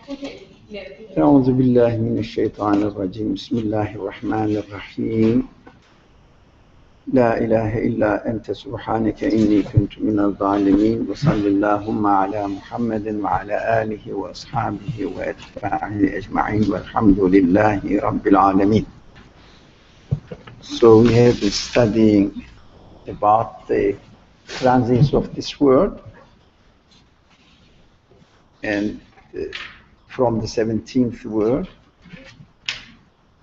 أعوذ بالله من الشيطان الرجيم بسم الله الرحمن الرحيم لا إله إلا أنت سبحانك إني كنت من الظالمين وصل اللهم على محمد وعلى آله وأصحابه وأتباعه أجمعين والحمد لله رب العالمين. So we have been studying about the transience of this world, and from the 17th word,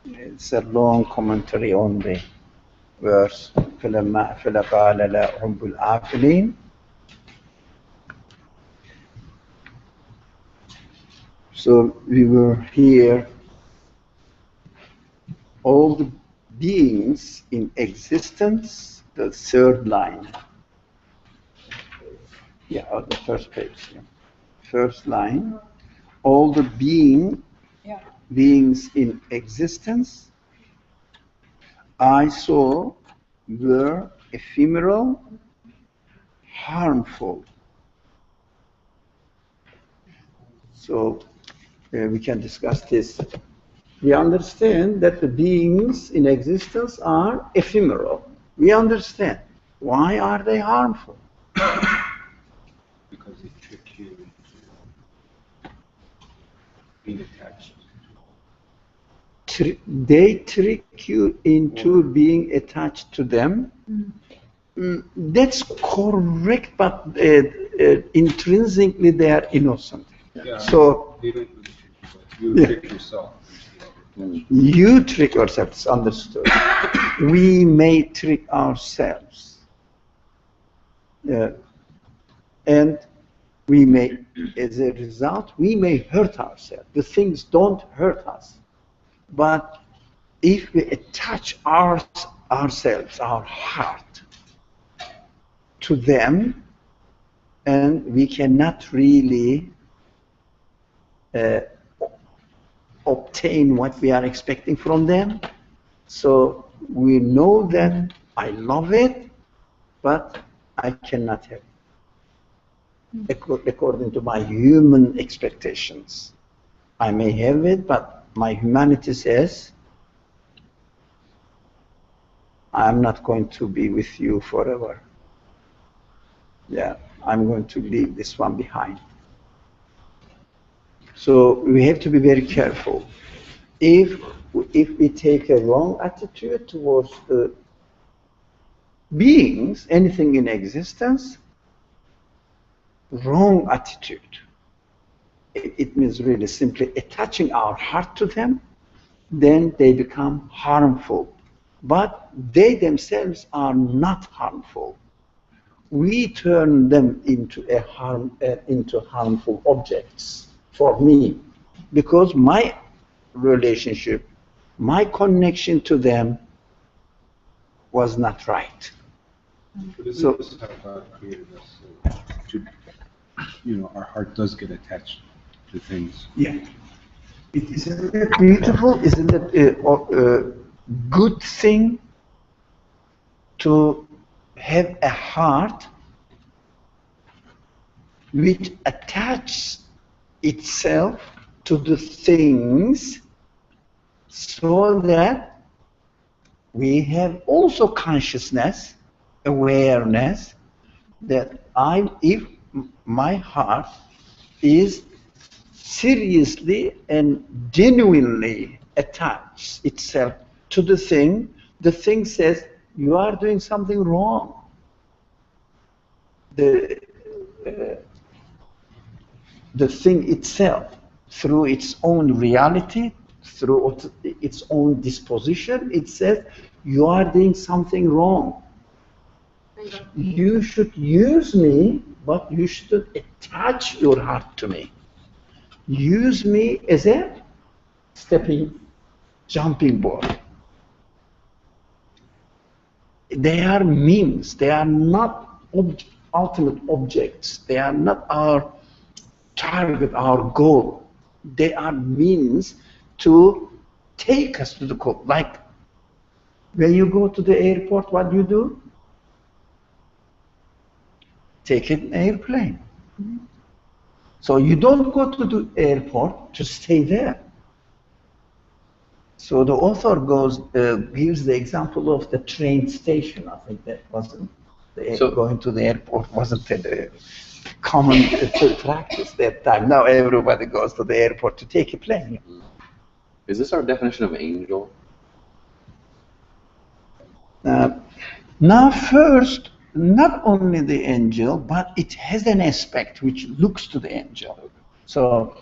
it's a long commentary on the verse فَلَقَالَ لَا أُحِبُّ الْآفِلِينَ. So we were here, all the beings in existence, the third line. Yeah, the first page. Yeah. First line, all the beings in existence I saw were ephemeral, harmful. So we can discuss this. We understand that the beings in existence are ephemeral. We understand. Why are they harmful? Because they trick you into being attached. They trick you into being attached to them. That's correct, but intrinsically they are innocent. Yeah, So they don't really trick you, but you trick yourself. You trick yourselves, understood. We may trick ourselves. And we may, as a result, we may hurt ourselves. The things don't hurt us. But if we attach ourselves, our heart, to them, and we cannot really obtain what we are expecting from them. So we know that I love it, but I cannot have it according to my human expectations. I may have it, but my humanity says, I'm not going to be with you forever. Yeah, I'm going to leave this one behind. So we have to be very careful. If we take a wrong attitude towards the beings, anything in existence, wrong attitude, it means really simply attaching our heart to them, then they become harmful. But they themselves are not harmful. We turn them into harmful objects for me, because my relationship, my connection to them was not right. So this is how God created us. Our heart does get attached to things. Yeah. Isn't it beautiful? Isn't it a good thing to have a heart which attaches itself to the things, so that we have also consciousness, awareness, that if my heart is seriously and genuinely attached itself to the thing says, you are doing something wrong. The thing itself, through its own reality, through its own disposition, it says, you are doing something wrong. You should use me, but you shouldn't attach your heart to me. Use me as a jumping board. They are means, they are not ultimate objects, they are not our target, our goal. They are means to take us to the goal. Like when you go to the airport, what do you do? Take an airplane. So you don't go to the airport to stay there. So the author gives the example of the train station. I think that wasn't going to the airport wasn't a common practice that time. Now everybody goes to the airport to take a plane. Is this our definition of angel? Now first, not only the angel, but it has an aspect which looks to the angel. So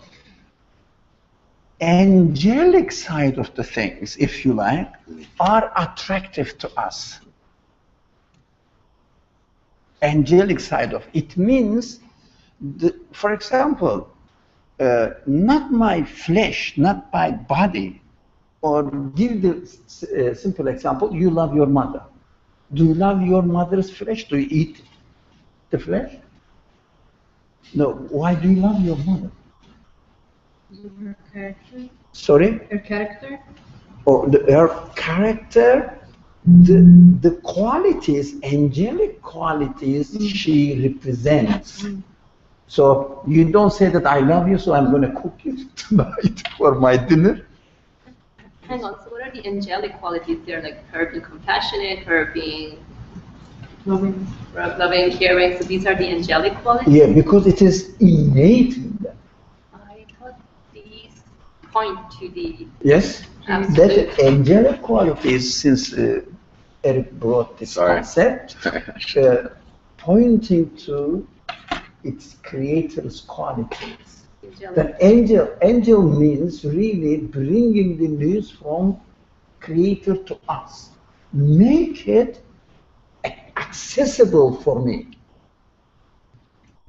angelic side of the things, if you like, are attractive to us. Angelic side of it means, for example, not my flesh, not my body, or give the simple example, you love your mother. Do you love your mother's flesh? Do you eat the flesh? No. Why do you love your mother? Her character. Sorry? Her character. Or her character, the qualities, angelic qualities she represents. So you don't say that I love you, so I'm going to cook you tonight for my dinner. Hang on, so what are the angelic qualities there? Like her being compassionate, her being loving, caring. So these are the angelic qualities? Yeah, because it is innate in them. I thought these point to the... Yes, absolute. that angelic qualities, since Eric brought this concept, pointing to its creator's qualities. The angel means really bringing the news from creator to us. Make it accessible for me.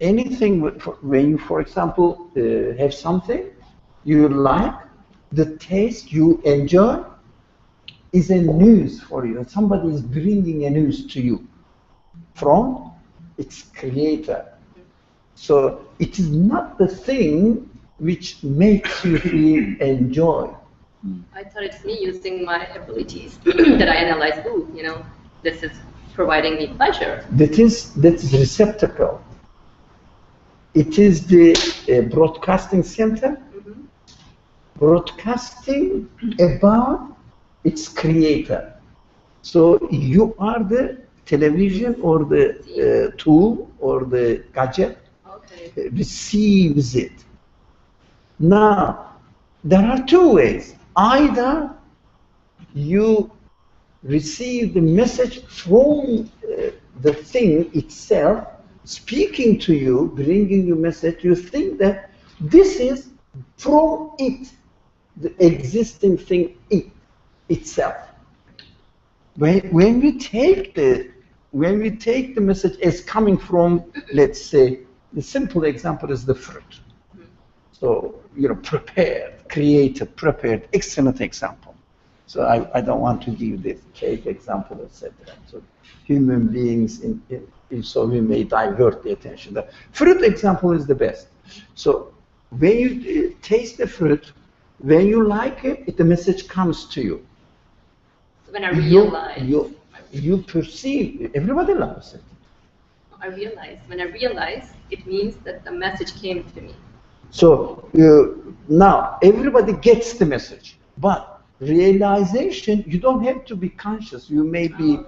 Anything, when you, for example, have something you like, the taste you enjoy is a news for you. Somebody is bringing a news to you from its creator. So it is not the thing which makes you feel enjoy. I thought it's me using my abilities that I analyze. Ooh, you know, this is providing me pleasure. That is receptacle. It is the broadcasting center, broadcasting about its creator. So you are the television or the tool or the gadget. Receives it. Now, there are two ways. Either you receive the message from the thing itself, speaking to you, bringing you message, you think that this is from it, the existing thing itself. When we take the message as coming from, let's say, the simple example is the fruit. So, prepared, created, prepared, excellent example. So I don't want to give the cake example, etc. So human beings, so we may divert the attention. The fruit example is the best. So when you taste the fruit, when you like it, the message comes to you. So when I realize... You perceive, everybody loves it. When I realize, it means that the message came to me. So now everybody gets the message, but realization, you don't have to be conscious. You may be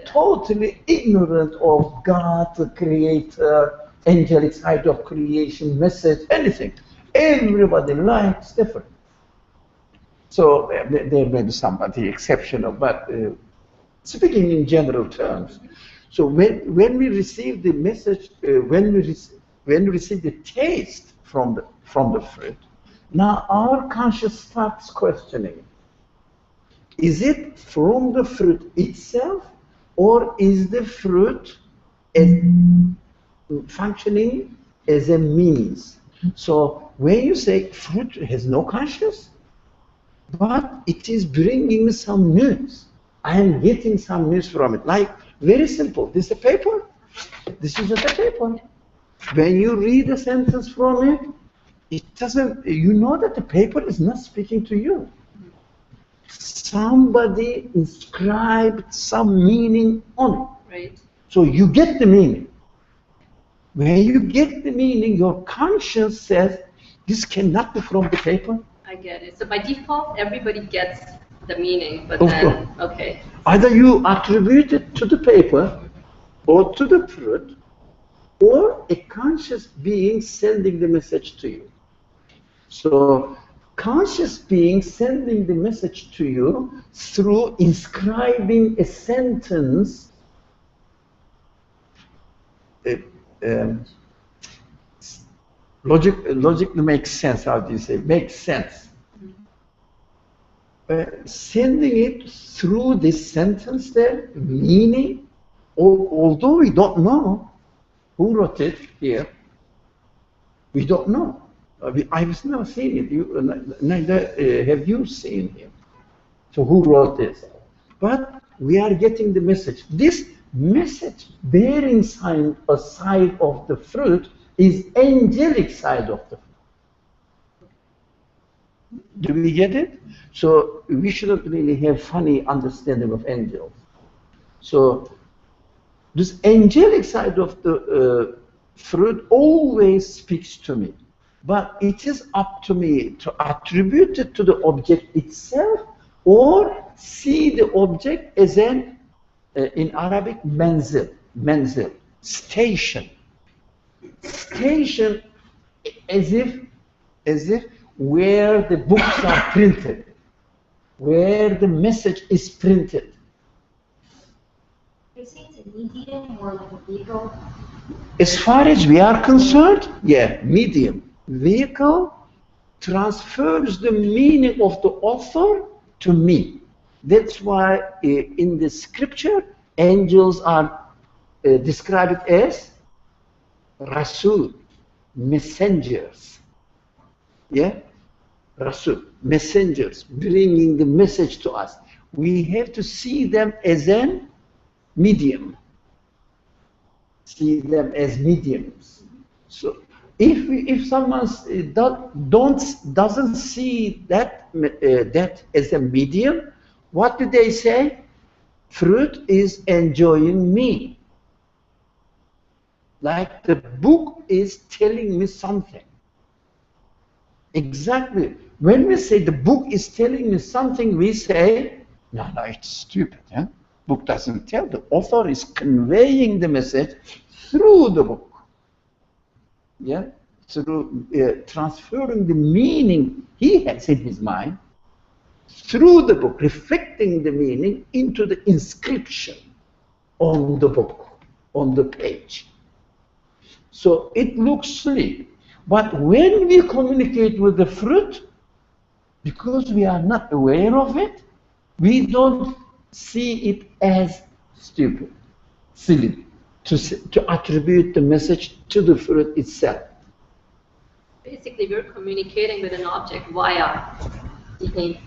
totally ignorant of God, the creator, angelic side of creation, message, anything. Everybody likes different. So there may be somebody exceptional, but speaking in general terms. So when we receive the message, when we receive the taste from the fruit, now our conscious starts questioning: is it from the fruit itself, or is the fruit functioning as a means? So when you say fruit has no conscious, but it is bringing me some news, I am getting some news from it. Like, very simple. This is a paper. This is just a paper. When you read a sentence from it, it doesn't, you know that the paper is not speaking to you. Somebody inscribed some meaning on it. Right. So you get the meaning. When you get the meaning, your conscience says, this cannot be from the paper. I get it. So by default, everybody gets the meaning, but Of then, course. okay. Either you attribute it to the paper, or to the fruit, or a conscious being sending the message to you. So, conscious being sending the message to you through inscribing a sentence, logically makes sense. How do you say? Makes sense. Sending it through this sentence there, meaning, although we don't know who wrote it here, we don't know. I've never seen it. Neither have you seen it. So who wrote this? But we are getting the message. This message bearing sign a side of the fruit is angelic side of the fruit. Do we get it? So we shouldn't really have funny understanding of angels. So this angelic side of the fruit always speaks to me. But it is up to me to attribute it to the object itself or see the object as an, in Arabic, manzil, station. Station as if where the books are printed, where the message is printed. You're saying it's a medium or like a vehicle? As far as we are concerned, yeah, medium. Vehicle transfers the meaning of the author to me. That's why in the scripture, angels are described as Rasul, messengers. Yeah? Rasul, messengers, bringing the message to us. We have to see them as a medium. See them as mediums. So if someone doesn't see that as a medium, what do they say? Fruit is enjoying me. Like the book is telling me something. Exactly. When we say the book is telling me something, we say, no, it's stupid. Yeah? Book doesn't tell. The author is conveying the message through the book. Yeah, through transferring the meaning he has in his mind through the book, reflecting the meaning into the inscription on the book, on the page. So it looks silly, but when we communicate with the fruit, because we are not aware of it, we don't see it as stupid, silly, to attribute the message to the fruit itself. Basically, we're communicating with an object via the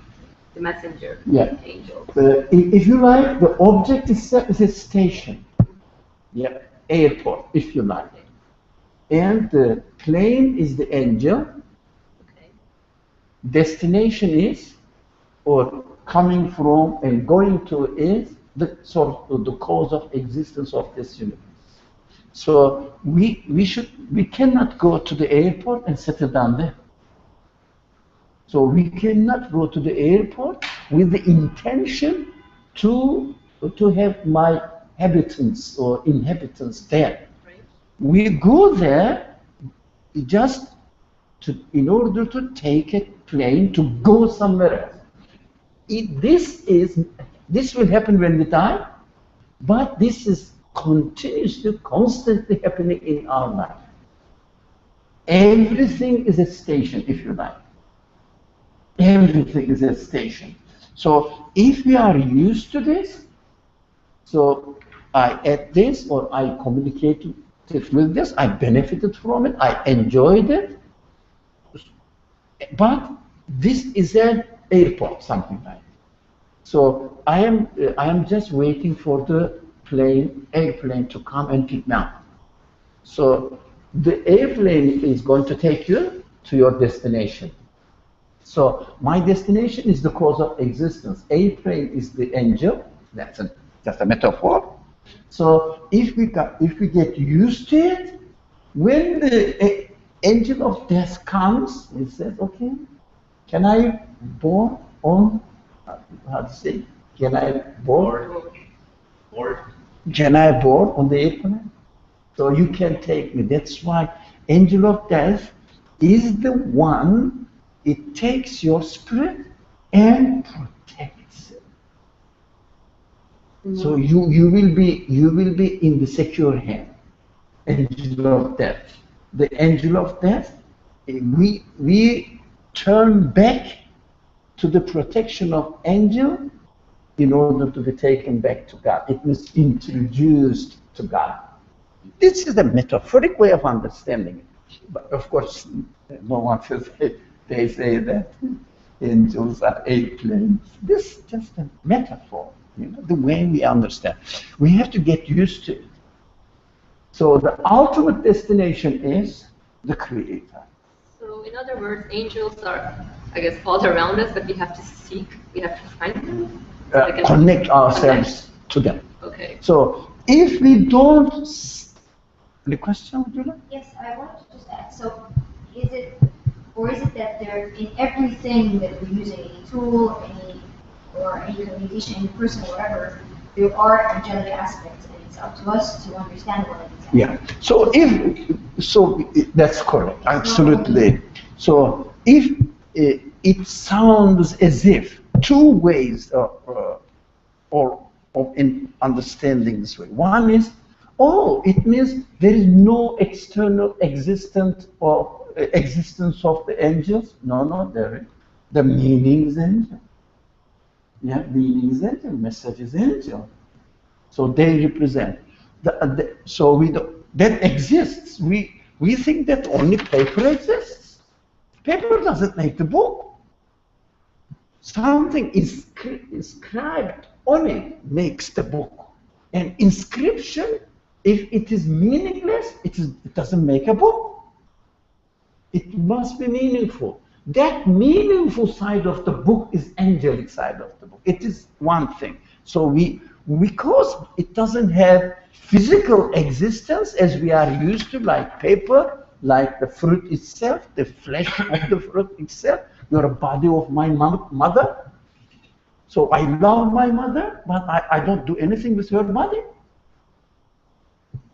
messenger, yeah. Angel. If you like, the object itself is a station, yeah, airport, if you like. And the plane is the angel. Okay. Destination is, or coming from and going to is, the source, the cause of existence of this universe. So we cannot go to the airport and settle down there. So we cannot go to the airport with the intention to have my inhabitants there. Right. We go there just in order to take a plane to go somewhere else. This will happen when we die, but this is constantly happening in our life. Everything is a station, if you like. Everything is a station. So if we are used to this, so I add this or I communicated with this, I benefited from it, I enjoyed it, but this is an airport, something like that. So I am just waiting for the airplane to come and pick me up. So the airplane is going to take you to your destination. So my destination is the cause of existence. Airplane is the angel. That's just a metaphor. So if we get used to it, when the angel of death comes, he says, okay, can I board on, how to say, can I board? Can I board on the airplane? So you can take me. That's why angel of death is the one, it takes your spirit and protects it. So you will be in the secure hand. Angel of death. The angel of death, we turn back to the protection of angel in order to be taken back to God. It means introduced to God. This is a metaphoric way of understanding it. But of course, no one says, they say that angels are airplanes. This is just a metaphor, the way we understand. We have to get used to it. So the ultimate destination is the Creator. So in other words, angels are, I guess, all around us, but we have to seek, we have to find them. Connect ourselves to them. Okay. So if we don't, the question, would you like? Yes, I wanted to just ask, so is it that they're in everything that we're using, any tool, any communication, any person, whatever, there are angelic aspects, and it's up to us to understand what it is. Yeah. So that's correct. Absolutely. So if it sounds as if two ways in understanding this way. One is, it means there is no external existence of the angels. No, there is. The meaning is angel. Yeah, meaning is angel, message is angel. So they represent. That exists. We think that only paper exists. Paper doesn't make the book. Something is inscribed on it makes the book. And inscription, if it is meaningless, it doesn't make a book. It must be meaningful. That meaningful side of the book is angelic side of the book. It is one thing. So because it doesn't have physical existence as we are used to, like paper, like the fruit itself, the flesh of the fruit itself, you're a body of my mother. So I love my mother, but I don't do anything with her body.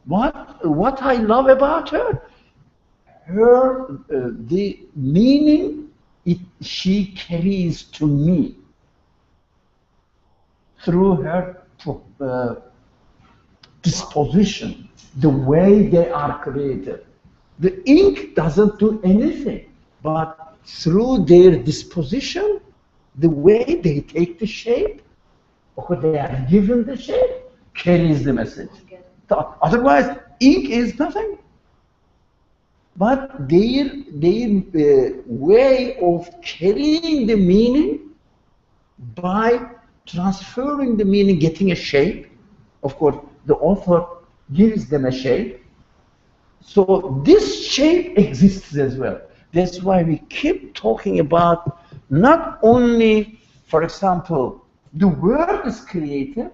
What I love about her, the meaning she carries to me through her disposition, the way they are created. The ink doesn't do anything, but through their disposition, the way they take the shape, or they are given the shape, carries the message. Otherwise, ink is nothing. But their way of carrying the meaning by transferring the meaning, getting a shape. Of course, the author gives them a shape. So this shape exists as well. That's why we keep talking about not only, for example, the world is created.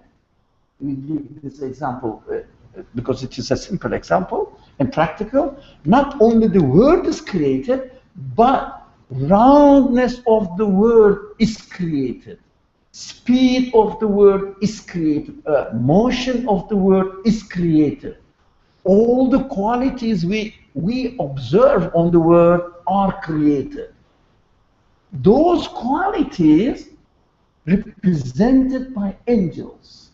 We give this example because it is a simple example and practical. Not only the world is created, but roundness of the world is created. Speed of the world is created. Motion of the world is created. All the qualities we observe on the world are created. Those qualities represented by angels.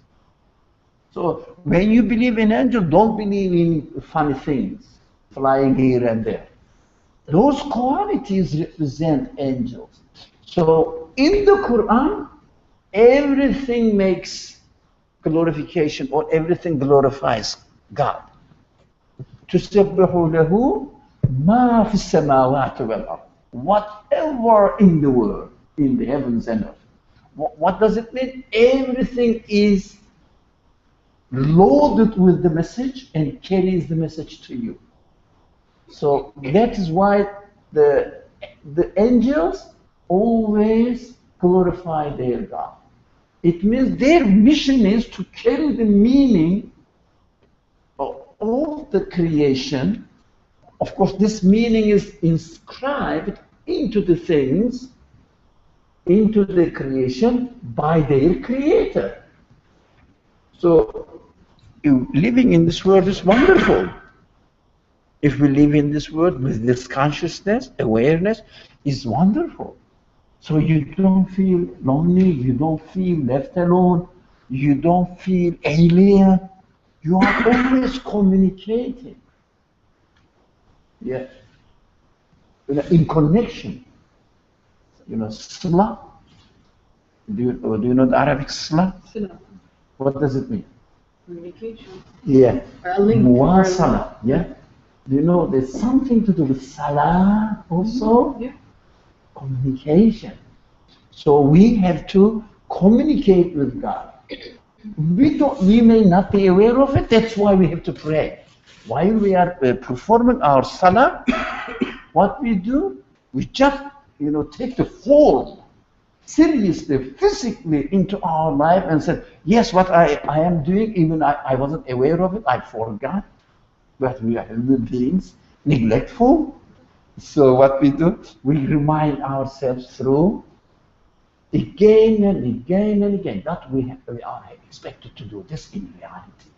So when you believe in angels, don't believe in funny things flying here and there. Those qualities represent angels. So in the Quran, everything makes glorification, or everything glorifies God. تُسَبِّحُ لَهُ مَا فِي السَّمَاوَاتِ وَالْأَرْضِ. Whatever in the world, in the heavens and earth. What does it mean? Everything is loaded with the message and carries the message to you. So that is why the angels always glorify their God. It means their mission is to carry the meaning of all the creation of course, this meaning is inscribed into the things, into the creation by their creator. So, living in this world is wonderful. If we live in this world with this consciousness, awareness, is wonderful. So you don't feel lonely, you don't feel left alone, you don't feel alien. You are always communicating. Yes. In connection. Sila. Do you know the Arabic sila? Sila. What does it mean? Communication. Yeah. Or a link. Muwasala. Yeah. Do you know there's something to do with salah also? Yeah. Communication. So we have to communicate with God. We may not be aware of it, that's why we have to pray. While we are performing our salah, what we do, we just, take the form seriously, physically into our life and say, yes, what I am doing, even I wasn't aware of it, I forgot. But we are human beings, neglectful. So what we do, we remind ourselves through again and again and again that we are expected to do this in reality.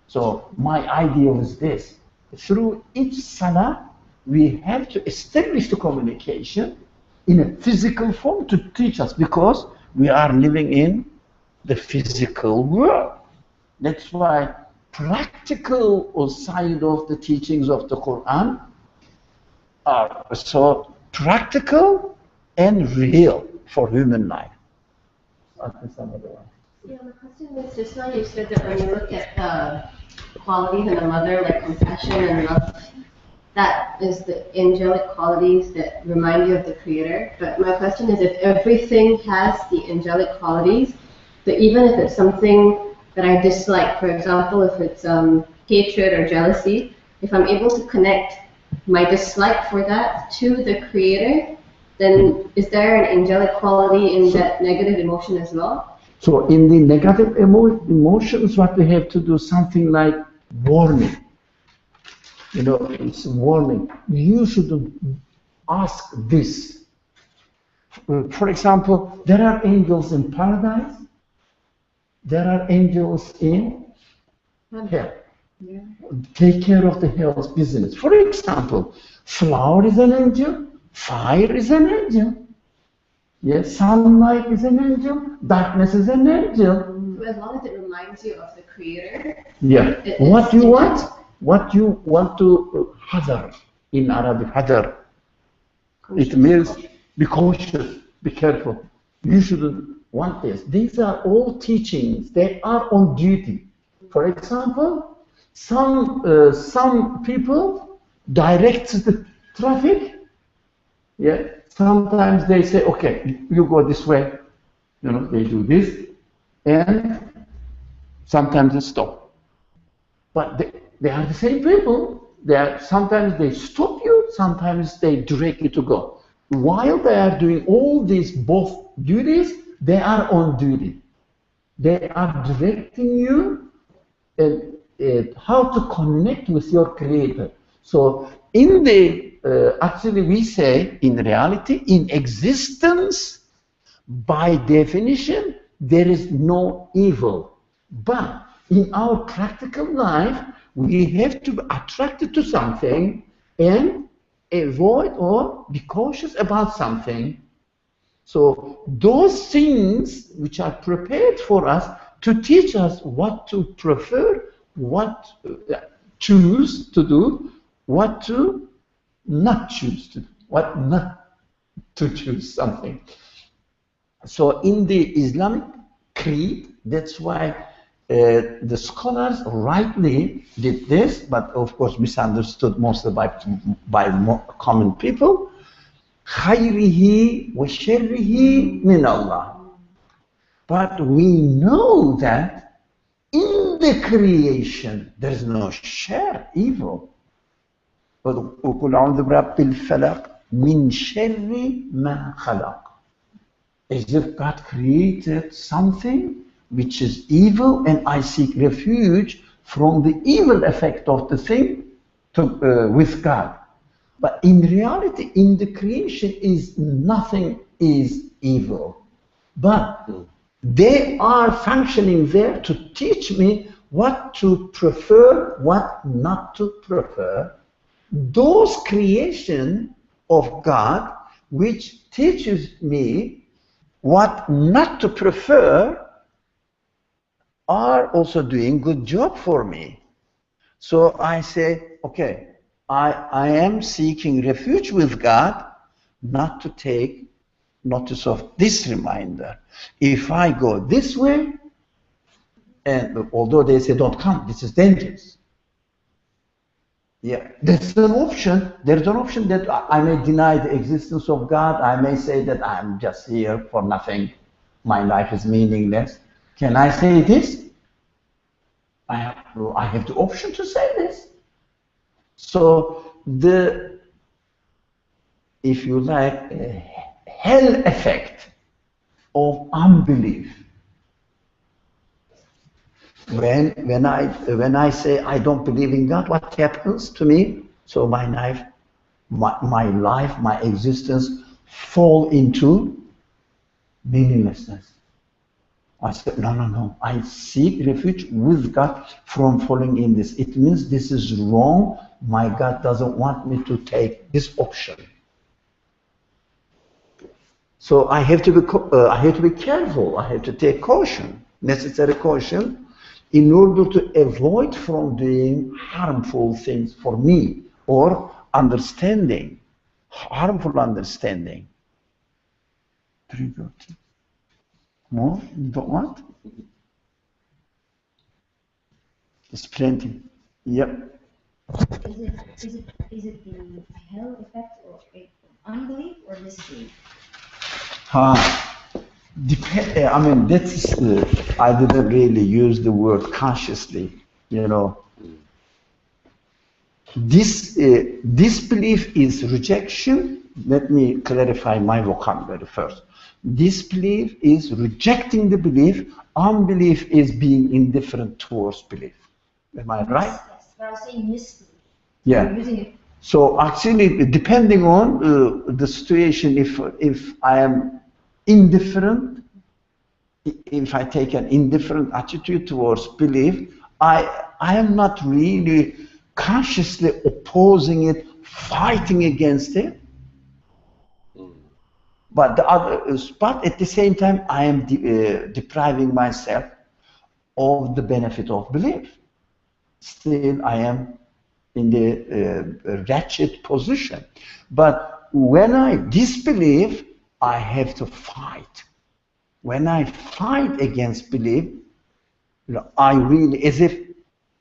So my idea was this: through each salah, we have to establish the communication in a physical form to teach us, because we are living in the physical world. That's why practical side of the teachings of the Quran are so practical and real for human life. Yeah, my question is, just now you said that when you look at qualities in a mother, like compassion and love, that is the angelic qualities that remind you of the Creator. But my question is, if everything has the angelic qualities, that even if it's something that I dislike, for example, if it's hatred or jealousy, if I'm able to connect my dislike for that to the Creator, then is there an angelic quality in that negative emotion as well? So in the negative emotions, what we have to do, something like warning. It's warning. You should ask this. For example, there are angels in paradise. There are angels in hell. Yeah. Take care of the hell's business. For example, flower is an angel, fire is an angel. Yes, sunlight is an angel, darkness is an angel. So as long as it reminds you of the Creator. Yeah. What you want? What you want to hadar in Arabic, hadar. It means be cautious, be careful. You shouldn't want this. These are all teachings. They are on duty. For example, some people direct the traffic. Yeah. Sometimes they say, okay, you go this way. They do this, and sometimes they stop. But they are the same people. Sometimes they stop you, sometimes they direct you to go. While they are doing all these both duties, they are on duty. They are directing you how to connect with your Creator. So in the actually we say, in reality, in existence, by definition, there is no evil. But in our practical life, we have to be attracted to something and avoid or be cautious about something. So those things which are prepared for us to teach us what to prefer, what choose to do, what to not choose to do, what not to choose something. So in the Islamic creed, that's why the scholars rightly did this, but of course misunderstood mostly by common people. خَيْرِهِ وَشَرِّهِ مِنَ اللَّهِ. But we know that in the creation there is no share, evil. وَقُلْ أَعُوذُ بِرَبِّ الْفَلَقِ مِنْ شَرِّ مَا خَلَقَ. As if God created something which is evil, and I seek refuge from the evil effect of the thing with God. But in reality, in the creation, is nothing is evil. But they are functioning there to teach me what to prefer, what not to prefer. Those creation of God, which teaches me what not to prefer, are also doing good job for me. So I say, okay, I am seeking refuge with God, not to take notice of this reminder. If I go this way, and although they say don't come, this is dangerous. Yeah, that's an option. There's an option that I may deny the existence of God. I may say that I'm just here for nothing. My life is meaningless. Can I say this? I have the option to say this. So if you like, hell effect of unbelief. When I say I don't believe in God, what happens to me? So my life, my existence fall into meaninglessness. I said, no. I seek refuge with God from falling in this. It means this is wrong. My God doesn't want me to take this option. So I have to be careful. I have to take caution, necessary caution, in order to avoid from doing harmful things for me or understanding, harmful understanding. More? You don't want? There's plenty. Yep. Is it the hell effect or unbelief or disbelief? I mean, that's I didn't really use the word consciously, you know. This disbelief is rejection. Let me clarify my vocabulary first. Disbelief is rejecting the belief. Unbelief is being indifferent towards belief. Am I right? Yes, but I was saying misbelief. Yeah. You're using it. So actually, depending on the situation, if I am indifferent, if I take an indifferent attitude towards belief, I am not really consciously opposing it, fighting against it. But but at the same time, I am depriving myself of the benefit of belief. Still, I am in the wretched position. But when I disbelieve, I have to fight. When I fight against belief, I really, as if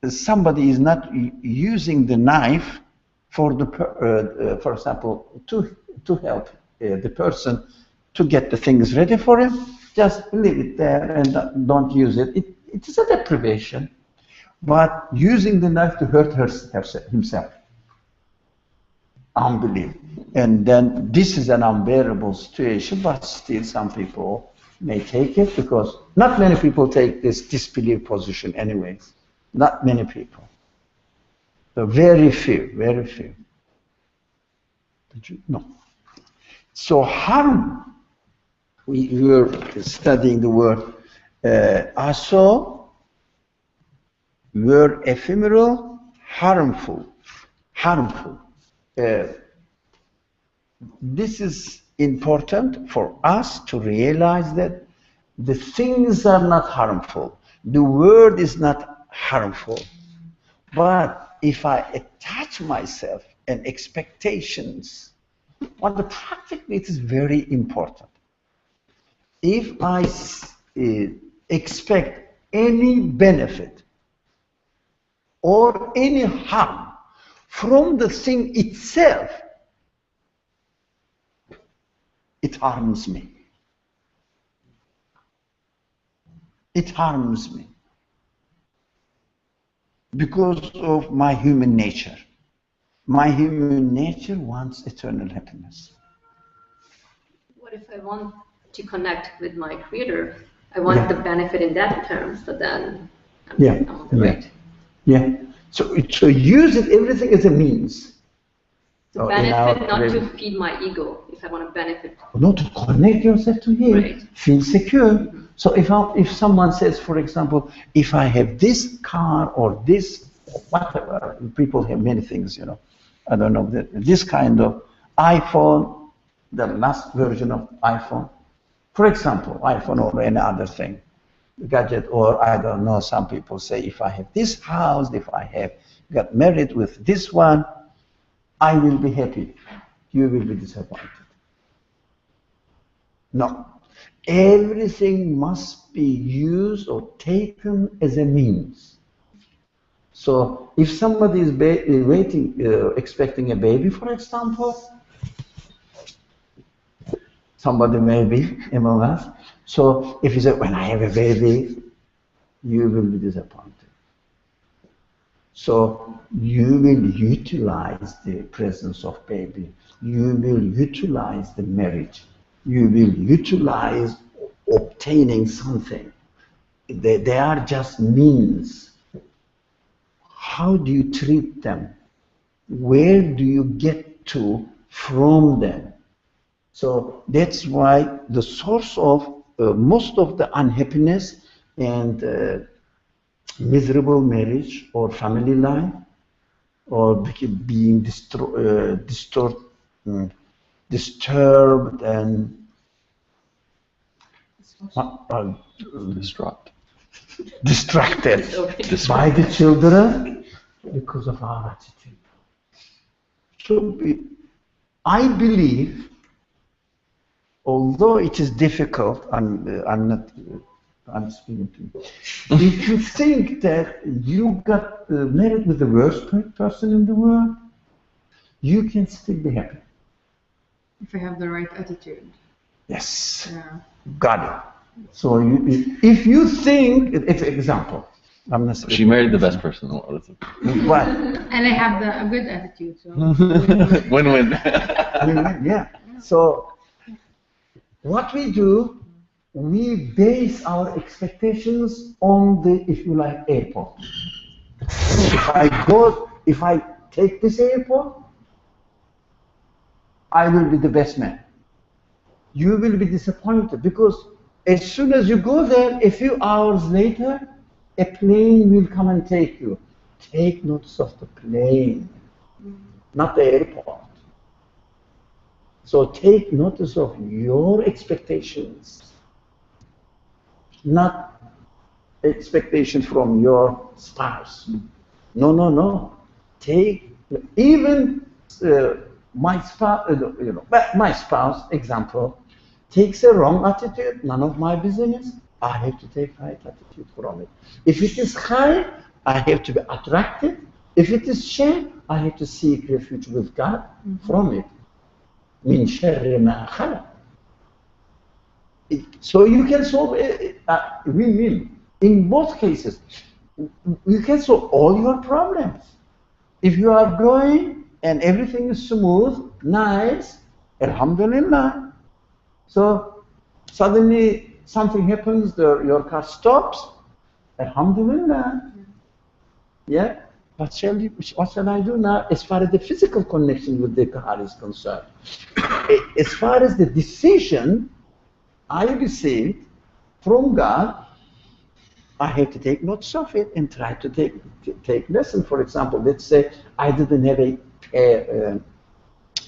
somebody is not using the knife for for example, to help the person to get the things ready for him, just leave it there and don't use it. It is a deprivation, but using the knife to hurt himself. Unbelief. And then this is an unbearable situation, but still some people may take it, because not many people take this disbelief position anyways. Not many people. So very few, very few. Did you? No. So harm, we were studying the word, also were ephemeral, harmful. This is important for us to realize that the things are not harmful. The word is not harmful. But if I attach myself and expectations, well, practically it is very important. If I expect any benefit or any harm from the thing itself, it harms me. It harms me because of my human nature. My human nature wants eternal happiness. What if I want to connect with my Creator? I want the benefit in that term, so then I'm right. Yeah. So use it everything as a means. To in benefit, our not to religion. feed my ego, if I want to benefit. Not to connect yourself to Him, Right. feel secure. So if someone says, for example, if I have this car or this whatever, people have many things, you know. I don't know this kind of iPhone, the last version of iPhone, for example, iPhone or any other thing, gadget, or I don't know. Some people say, if I have this house, if I have got married with this one, I will be happy. You will be disappointed. No. Everything must be used or taken as a means. So if somebody is waiting, expecting a baby, for example, somebody may be among us. So if you say, when I have a baby, you will be disappointed. So you will utilize the presence of baby. You will utilize the marriage. You will utilize obtaining something. They are just means. How do you treat them? Where do you get to from them? So that's why the source of most of the unhappiness and miserable marriage or family life, or being disturbed and distracted by the children because of our attitude. So I believe, although it is difficult, I'm speaking to you. If you think that you got married with the worst person in the world, you can still be happy. If I have the right attitude. Yes. Yeah. Got it. So if you think, it's example. I'm not She married the best person in the world. What? And I have a good attitude, so. Win-win. Yeah. So what we do, we base our expectations on the, if you like, airport. If I take this airport, I will be the best man. You will be disappointed because as soon as you go there, a few hours later, a plane will come and take you. Take notice of the plane, not the airport. So take notice of your expectations, not expectation from your spouse. No. Take even my spouse, example, takes a wrong attitude. None of my business. I have to take right attitude from it. If it is high, I have to be attracted. If it is shame, I have to seek refuge with God from it. Min sharri ma khalaq. So you can solve win-win. In both cases, you can solve all your problems. If you are going and everything is smooth, nice, alhamdulillah. So suddenly something happens, your car stops, alhamdulillah. Yeah? What shall I do now as far as the physical connection with the car is concerned? As far as the decision I received from God, I have to take notes of it and try to take lesson. For example, let's say I didn't have a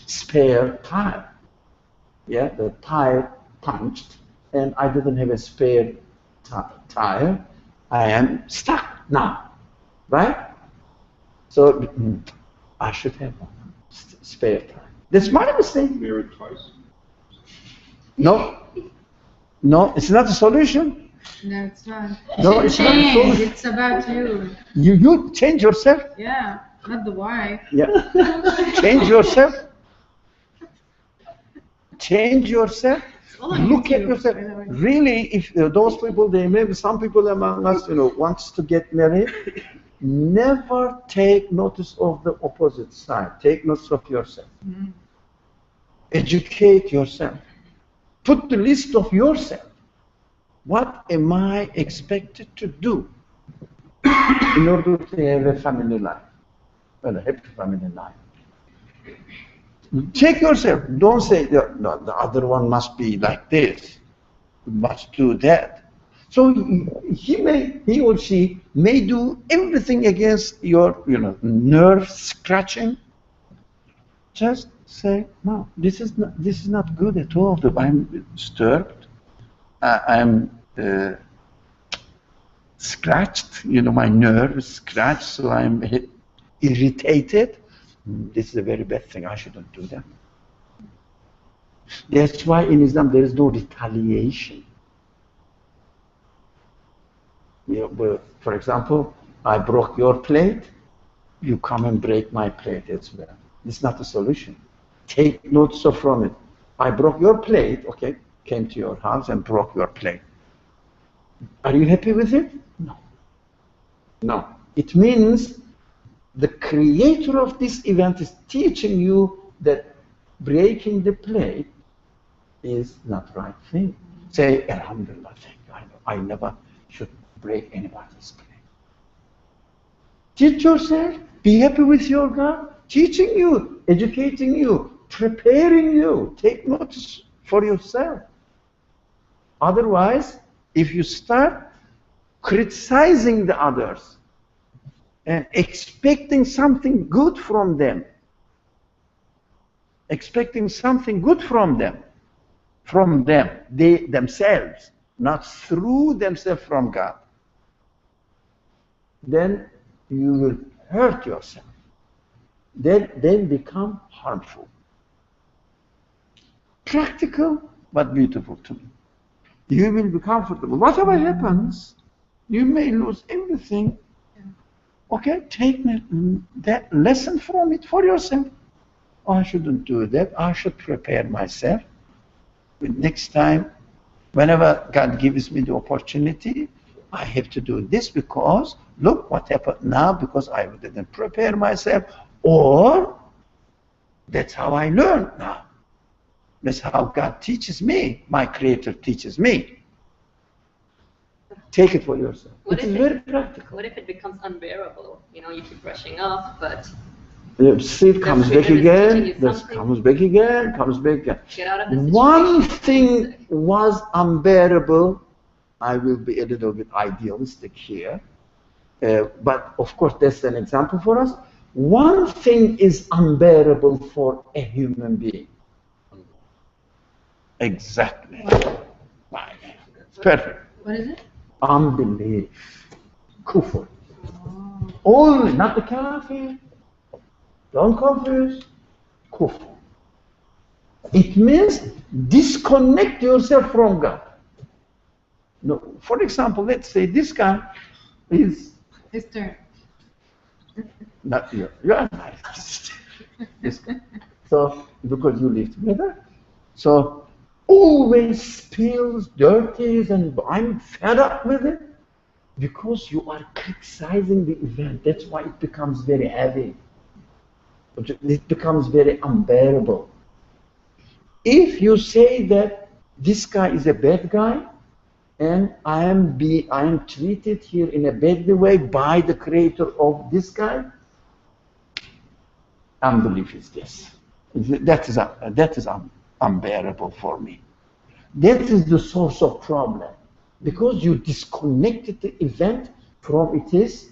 spare tire. Yeah, the tire punched, and I didn't have a spare tire. I am stuck now, right? So I should have one spare tire. That's my mistake. Married twice? No, it's not a solution. No, it's not. No, it's not a Change. solution. It's about you. You change yourself. Yeah, not the wife. Yeah. Change yourself. Change yourself. all on Look at YouTube, yourself. by the way. Really, if those people, they maybe some people among us, wants to get married, never take notice of the opposite side. Take notice of yourself. Mhm. Educate yourself. Put the list of yourself. What am I expected to do? in order to have a family life, well, a happy family life. Check yourself. Don't say, no, the other one must be like this, must do that. So he or she may do everything against your, nerve scratching. Just say, no, this is not good at all. I'm disturbed. I'm scratched. My nerve is scratched, so I'm irritated. This is a very bad thing. I shouldn't do that. That's why in Islam there is no retaliation. For example, I broke your plate, you come and break my plate as well. It's not a solution. Take notes from it. I broke your plate, okay, came to your house and broke your plate. Are you happy with it? No. No. It means the creator of this event is teaching you that breaking the plate is not the right thing. Say, Alhamdulillah, thank you. I never should break anybody's plate. Teach yourself. Be happy with your God. Teaching you, educating you, preparing you. Take notice for yourself. Otherwise, if you start criticizing the others and expecting something good from them, they themselves, not through themselves from God, then you will hurt yourself. Then become harmful. Practical, but beautiful to me. You will be comfortable. Whatever happens, you may lose everything. Okay, take that lesson from it for yourself. Oh, I shouldn't do that. I should prepare myself. But next time, whenever God gives me the opportunity, I have to do this because look what happened now because I didn't prepare myself. Or that's how I learn now. That's how God teaches me. My Creator teaches me. Take it for yourself. It is very practical. What if it becomes unbearable? You keep brushing off, but it comes back again, comes back again, comes back again. Get out of the situation. One thing was unbearable. I will be a little bit idealistic here. But of course, that's an example for us. One thing is unbearable for a human being. Exactly. Perfect. What is it? Unbelief. Kufr. Only, not the kafir. Don't confuse. Kufr. It means disconnect yourself from God. No, for example, let's say this guy is... His turn. Not you. You are nice. So, because you live together, so always spills, dirties, and I'm fed up with it because you are criticizing the event. That's why it becomes very heavy. It becomes very unbearable. If you say that this guy is a bad guy, and I am treated here in a bad way by the creator of this guy, unbelief is this. That is unbearable for me. That is the source of problem, because you disconnected the event from its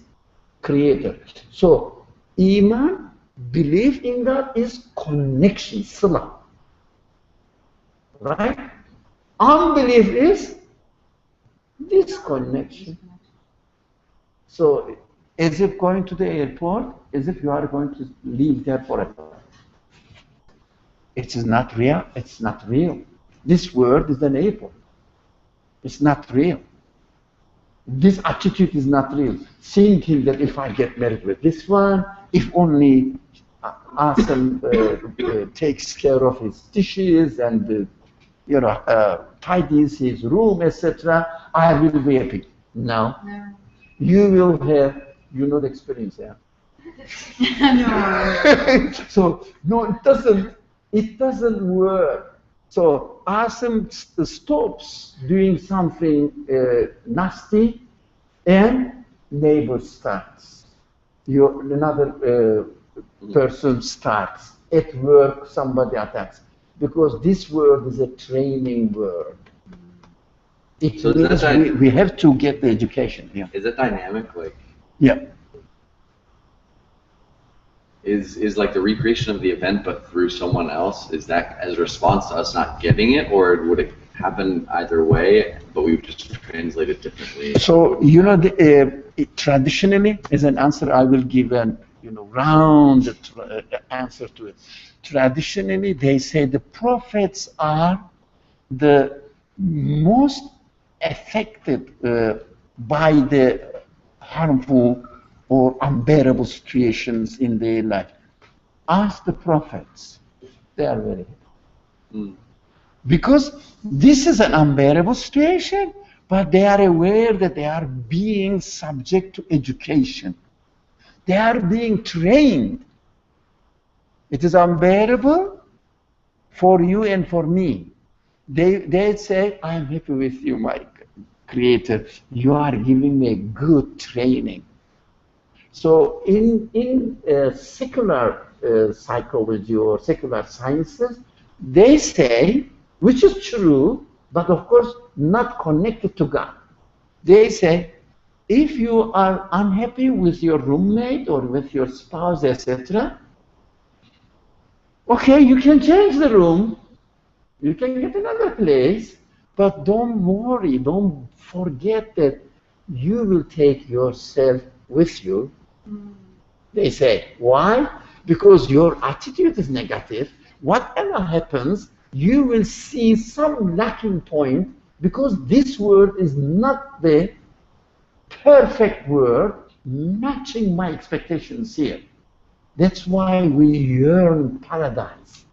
creator. So, Iman, belief in God, is connection, salah. Right? Unbelief is disconnection. So, as if going to the airport, as if you are going to leave there forever. It is not real. It's not real. This world is an airport. It's not real. This attitude is not real. Thinking that if I get married with this one, if only Asim takes care of his dishes and tidies his room, etc., I will be happy. No. You will have, the experience, yeah? No. So, no, it doesn't work. So, Asim stops doing something nasty, and neighbor starts, another person starts, at work somebody attacks, because this word is a training word. It So means we have to get the education. Yeah. Is it dynamic? Like, Yeah. is like the recreation of the event, but through someone else? Is that as a response to us not getting it, or would it happen either way, but we would just translate it differently? So traditionally, as an answer, I will give an round answer to it. Traditionally, they say the prophets are the most affected by the harmful or unbearable situations in their life. Ask the prophets; they are very happy. Because this is an unbearable situation, but they are aware that they are being subject to education. They are being trained. It is unbearable for you and for me. They say, I am happy with you, my Creator. You are giving me a good training. So in secular psychology or secular sciences, they say, which is true, but of course not connected to God. They say, if you are unhappy with your roommate or with your spouse, etc., okay, you can change the room, you can get another place, but don't worry, don't forget that you will take yourself with you. They say, why? Because your attitude is negative. Whatever happens, you will see some lacking point, because this word is not the perfect word matching my expectations here. That's why we yearn paradise.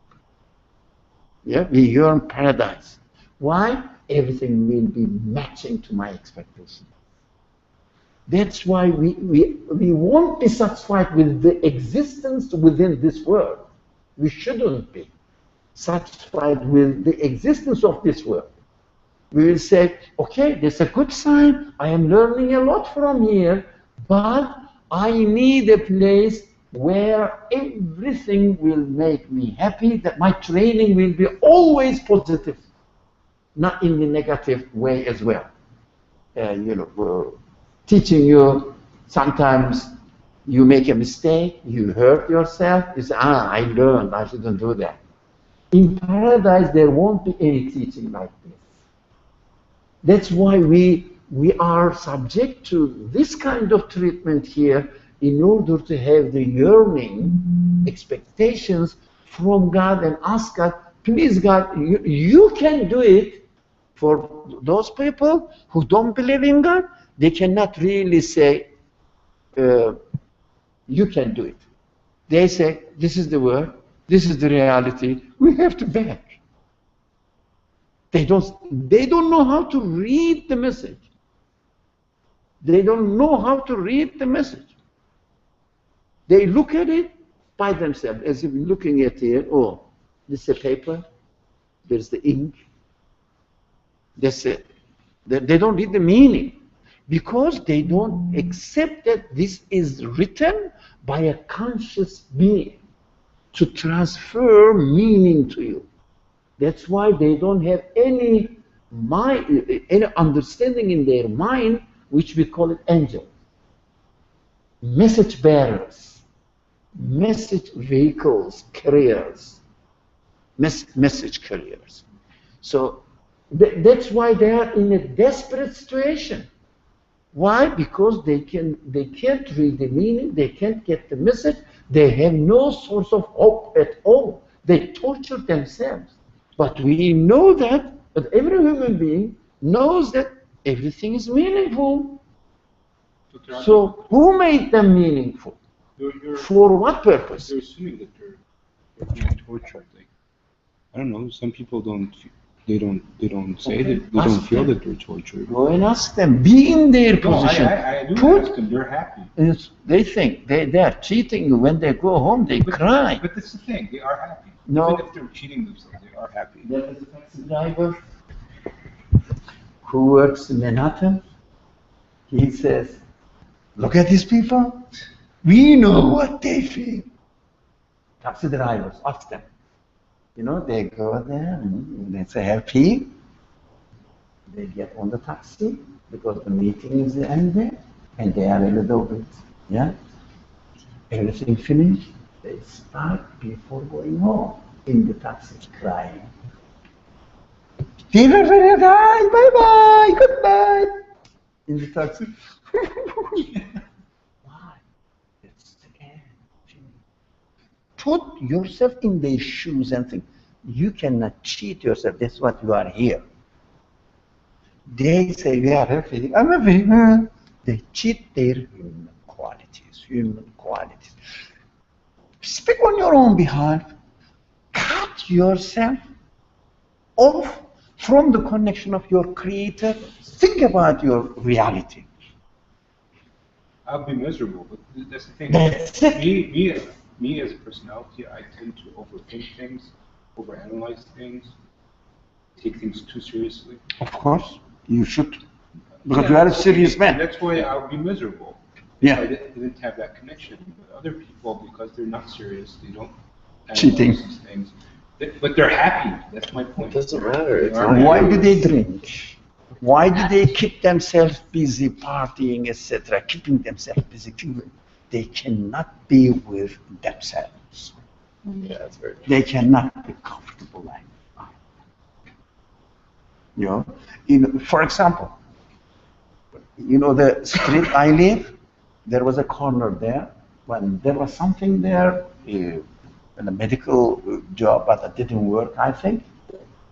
Yeah, we yearn paradise. Why? Everything will be matching to my expectations. That's why we won't be satisfied with the existence within this world. We shouldn't be satisfied with the existence of this world. We will say, okay, that's a good sign. I am learning a lot from here, but I need a place where everything will make me happy, that my training will be always positive, not in the negative way as well. Teaching you, sometimes you make a mistake, you hurt yourself, you say, I learned, I shouldn't do that. In paradise, there won't be any teaching like this. That's why we are subject to this kind of treatment here in order to have the yearning expectations from God and ask God, please God, you can do it. For those people who don't believe in God, they cannot really say, you can do it. They say, this is the word, this is the reality, we have to bear. They don't know how to read the message. They don't know how to read the message. They look at it by themselves, as if looking at it, oh, this is a paper, there's the ink, that's it. They don't read the meaning, because they don't accept that this is written by a conscious being to transfer meaning to you. That's why they don't have any understanding in their mind, which we call it angel. Message bearers, message vehicles, carriers, message carriers. So that's why they are in a desperate situation. Why? Because they can't read the meaning, they can't get the message, they have no source of hope at all. They torture themselves. But we know that every human being knows that everything is meaningful. So who made them meaningful? For what purpose? They're assuming that they're being tortured. Like, I don't know. Some people don't say that they don't feel that they're tortured. Go and ask them. Be in their position. I do ask them. They're happy. They think they are cheating. When they go home, they cry. But that's the thing. They are happy. No. Even if they're cheating themselves, they are happy. There is a taxi driver who works in Manhattan. He says, Look at these people. We know what they feel. Taxi drivers, ask them. You know, they go there and they say happy. They get on the taxi because the meeting is ended and they are a little bit, yeah. Everything finished. They start before going home in the taxi crying. They were very nice, bye-bye, goodbye. In the taxi. Why? It's the end. Put yourself in their shoes and think, you cannot cheat yourself, that's what you are here. They say, we are happy, I'm happy. They cheat their human qualities. Speak on your own behalf. Cut yourself off from the connection of your creator. Think about your reality. I'll be miserable, but that's the thing. That's it. Me as a personality, I tend to overthink things, overanalyze things, take things too seriously. Of course, you should. Because you are a serious man. That's why I'll be miserable. Yeah. I didn't have that connection. But other people, because they're not serious, they don't Cheating. analyze these things. But they're happy. That's my point. It doesn't matter. It's They are not Why happy. do they drink? Why do they keep themselves busy partying, etc., keeping themselves busy? They cannot be with themselves. Yeah, that's very. They cannot be comfortable like that. You know, for example, you know the street I live, there was a corner there. When there was something there, in a medical job, but it didn't work, I think.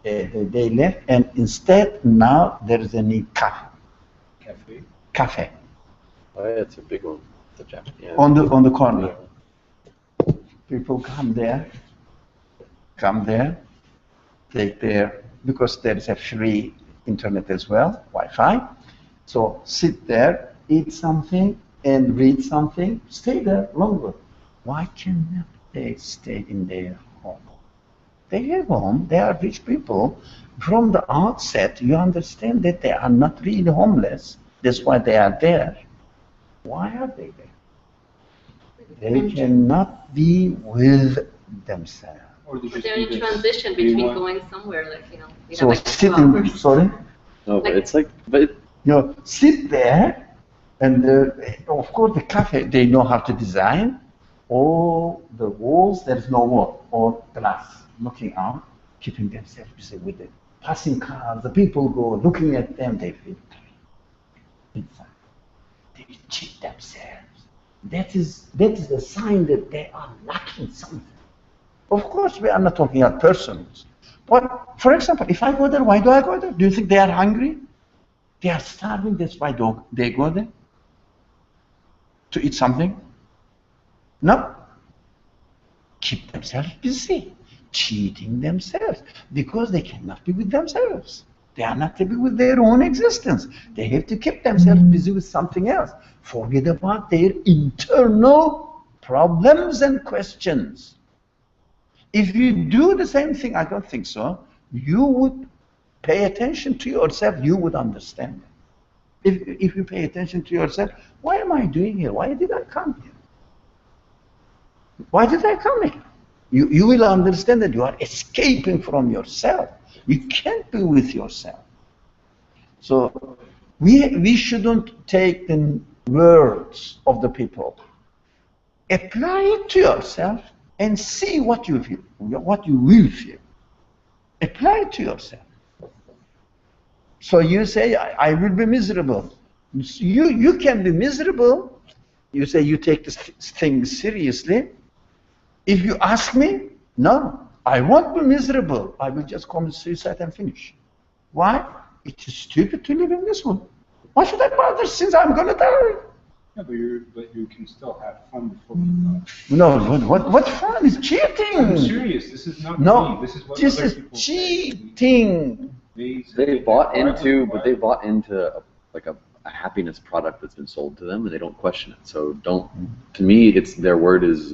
They left, and instead now there is a new cafe Oh, yeah, it's a big one. The Japanese. Yeah. on the corner. People come there, take their, because there is a free internet as well, Wi-Fi. So sit there, eat something, and read something, stay there longer. Why cannot they stay in their home? They have home, they are rich people. From the outset, you understand that they are not really homeless. That's why they are there. Why are they there? They cannot be with themselves. Or they just They're in need to- transition they between want- going somewhere, like, you know. We So have, like, sit 2 in, hours. sorry? No, but it's like, but it, You know, sit there, and of course the cafe, they know how to design. All the walls, there's no wall, all glass, looking out, keeping themselves busy with it. Passing cars, the people go looking at them, they feel inside. They cheat themselves. That is a sign that they are lacking something. Of course, we are not talking about persons. But, for example, if I go there, why do I go there? Do you think they are hungry? They are starving, that's why they go there? To eat something? No. Keep themselves busy, cheating themselves, because they cannot be with themselves. They are not happy with their own existence. They have to keep themselves busy with something else. Forget about their internal problems and questions. If you do the same thing, I don't think so, you would pay attention to yourself, you would understand. If you pay attention to yourself, why am I doing here? Why did I come here? Why did I come here? You will understand that you are escaping from yourself. You can't be with yourself. So we shouldn't take the words of the people. Apply it to yourself and see what you feel, what you will feel. Apply it to yourself. So you say, I will be miserable. You can be miserable. You say you take this thing seriously. If you ask me, no, I won't be miserable. I will just commit suicide and finish. Why? It is stupid to live in this one. Why should I bother since I'm going to die? Yeah, but you can still have fun before you die. No, what fun is cheating? I'm serious. This is not No, me. This is what this other is people say. cheating. they bought into, but they bought into like a happiness product that's been sold to them, and they don't question it. So don't. To me, it's their word is.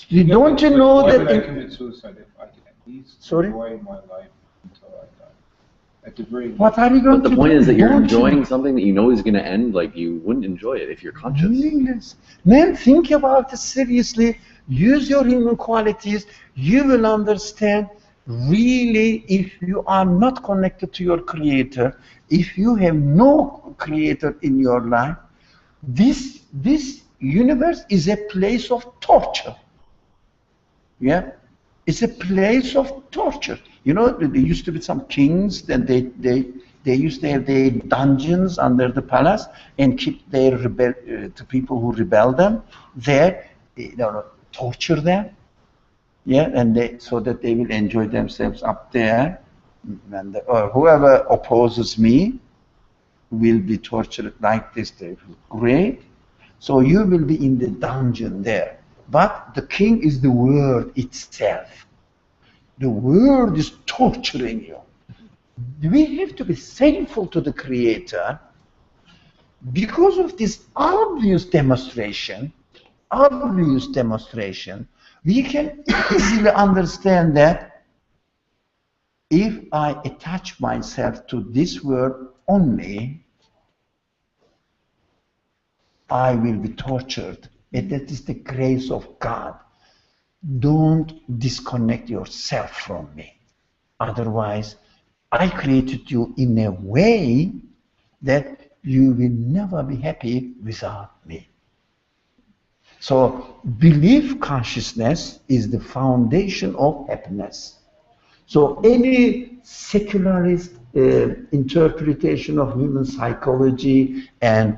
Don't you But know why that? would I commit suicide if I could at least Sorry? enjoy my life until I die? At the very What are you going But to the point do? is that you're Don't enjoying something that you know is going to end. Like you wouldn't enjoy it if you're conscious. Meaningless. Man, think about it seriously. Use your human qualities. You will understand really if you are not connected to your creator, if you have no creator in your life, this universe is a place of torture. Yeah? It's a place of torture. You know, there used to be some kings that they used to have their dungeons under the palace and keep their the people who rebel them there, torture them, yeah, and so that they will enjoy themselves up there, and or whoever opposes me will be tortured like this. They will, great. So you will be in the dungeon there, but the king is the world itself. The world is torturing you. We have to be thankful to the Creator because of this obvious demonstration, we can easily understand that if I attach myself to this world only, I will be tortured. And that is the grace of God. Don't disconnect yourself from me. Otherwise, I created you in a way that you will never be happy without me. So, belief consciousness is the foundation of happiness. So, any secularist interpretation of human psychology and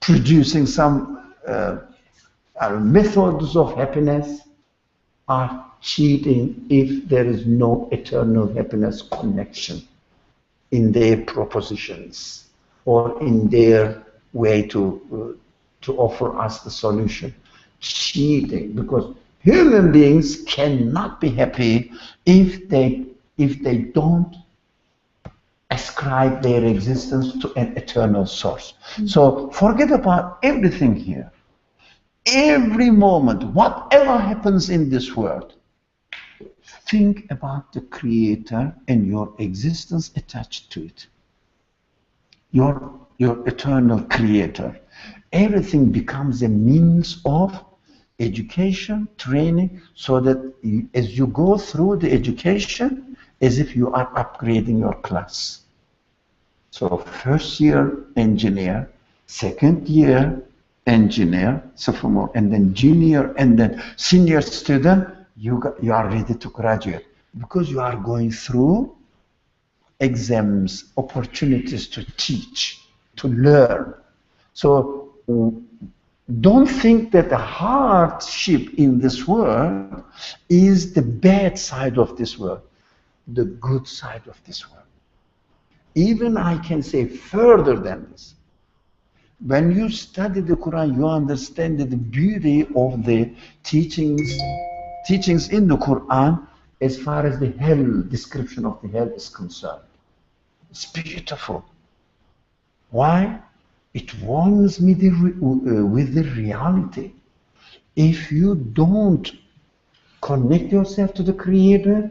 producing some methods of happiness are cheating if there is no eternal happiness connection in their propositions or in their way to offer us the solution. Cheating, because human beings cannot be happy if they don't ascribe their existence to an eternal source. So forget about everything here. Every moment, whatever happens in this world, think about the Creator and your existence attached to it. Your eternal Creator. Everything becomes a means of education, training, so that as you go through the education, as if you are upgrading your class. So first year engineer, second year engineer, sophomore, and then junior, and then senior student, you are ready to graduate because you are going through exams, opportunities to teach, to learn. So don't think that the hardship in this world is the bad side of this world, the good side of this world. Even I can say further than this. When you study the Quran, you understand the beauty of the teachings in the Quran as far as the hell, description of the hell is concerned. It's beautiful. Why? It warms me with the reality. If you don't connect yourself to the Creator,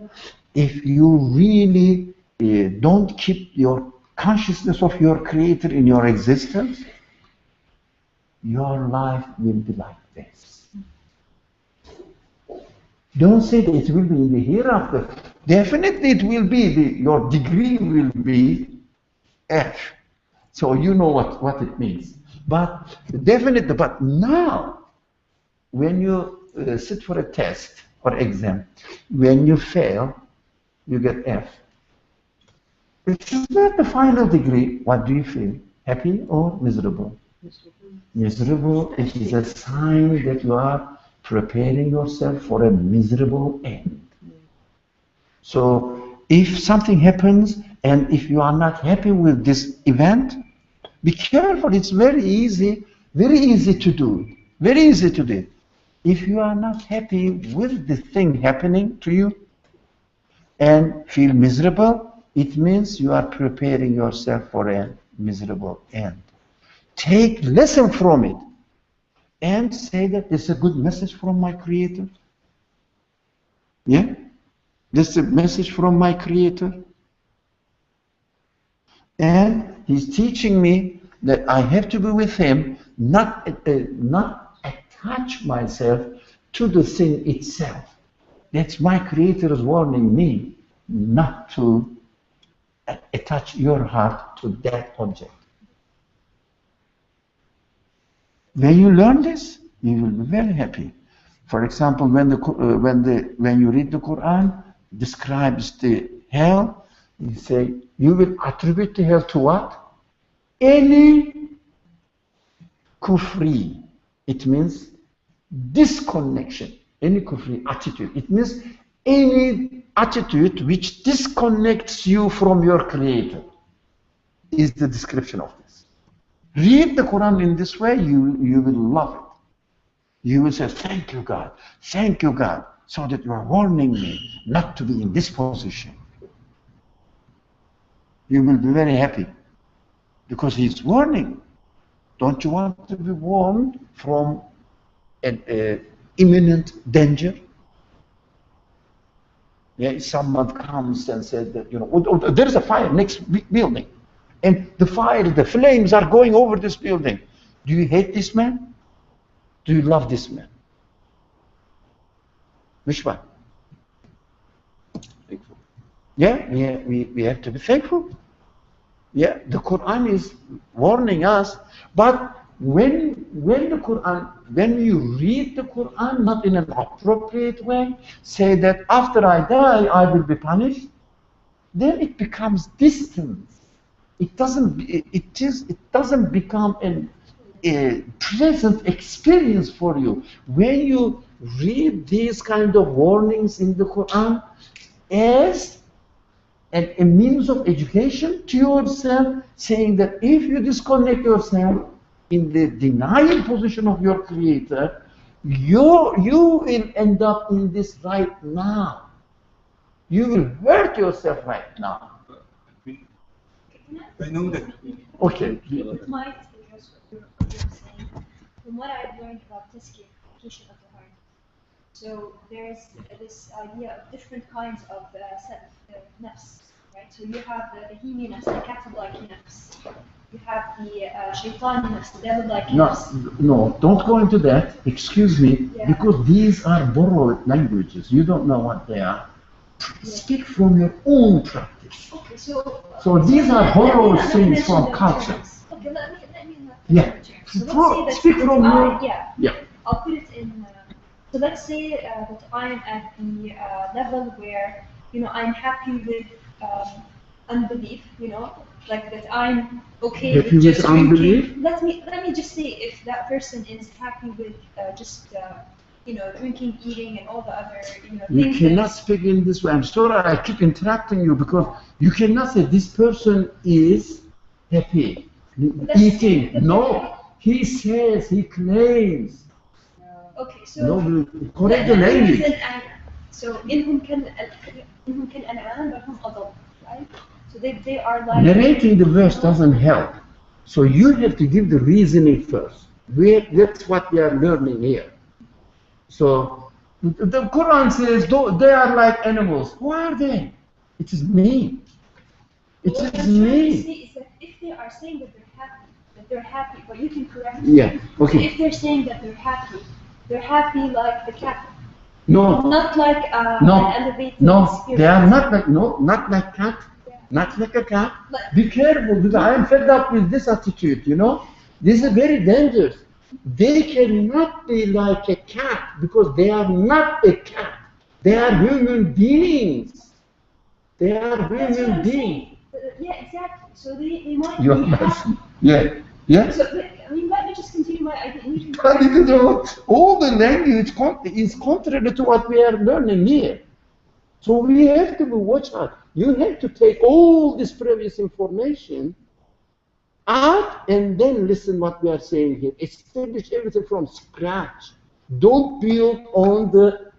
if you really don't keep your consciousness of your Creator in your existence, your life will be like this. Don't say that it will be in the hereafter. Definitely it will be, your degree will be F. So you know what it means. But definitely, but now, when you sit for a test or exam, when you fail, you get F. It is not the final degree. What do you feel? Happy or miserable? Miserable. It is a sign that you are preparing yourself for a miserable end. So if something happens and if you are not happy with this event, be careful. It's very easy to do. Very easy to do. If you are not happy with the thing happening to you and feel miserable, it means you are preparing yourself for a miserable end. Take lesson from it and say that this is a good message from my Creator. Yeah? This is a message from my Creator. And he's teaching me that I have to be with him, not attach myself to the thing itself. That's my Creator is warning me not to attach your heart to that object. When you learn this, you will be very happy. For example, when you read the Quran, describes the hell, you say you will attribute the hell to what? Any kufri. It means disconnection. Any kufri attitude. It means any attitude which disconnects you from your Creator is the description of this. Read the Quran in this way, you will love it. You will say, thank you, God, so that you are warning me not to be in this position. You will be very happy because He's warning. Don't you want to be warned from an imminent danger? Yeah, someone comes and said that, there is a fire next building, and the flames are going over this building. Do you hate this man? Do you love this man? Which one? Thankful. Yeah, we have to be thankful. Yeah, the Quran is warning us, but when you read the Quran not in an appropriate way, say that after I die I will be punished, then it becomes distance. It doesn't become a pleasant experience for you. When you read these kind of warnings in the Quran as a means of education to yourself, saying that if you disconnect yourself in the denial position of your Creator, you will end up in this right now. You will hurt yourself right now. I know that. Okay. It might address what you're saying. From what I've learned about tazkiyah of the heart, so there's this idea of different kinds of nafs, right? So you have the bahimi nafs, the cat-like nafs. You have the shaitani nafs, the devil-like nafs. No, don't go into that. Excuse me, Yeah. because these are borrowed languages. You don't know what they are. Speak from your own practice. Okay, so these are borrowed things from the culture. terms. Okay, let me not Yeah. So let's say Speak from your. yeah. I'll put it in. So let's say that I'm at the level where I'm happy with unbelief. Like that I'm okay Happy with just with unbelief? drinking. Let me just say if that person is happy with drinking, eating, and all the other You things. cannot speak in this way. I'm sorry, I keep interrupting you because you cannot say this person is happy eating. No, he says, he claims. Okay, so No, correct the language. So إنهم كالأنعام بل هم أضل, right? So they are like. Narrating the verse doesn't help. So you have to give the reasoning first. That's what we are learning here. So the Quran says they are like animals. Who are they? It is me. It What is I'm trying to me. say is that if they are saying that they're happy, but you can correct me. Yeah. Okay. If they're saying that they're happy like the cat. No. Not like No. an elevated No. experience. They are not like cat. Not like a cat. Be careful because I am fed up with this attitude. This is very dangerous. They cannot be like a cat because they are not a cat. They are human beings. They are That's what human I'm beings. saying. Yeah, exactly. So they might You be happy. Yeah. So, let me just continue my idea. You can But it is all the language is contrary to what we are learning here. So we have to watch out. You have to take all this previous information out and then listen what we are saying here. Establish everything from scratch. Don't build on the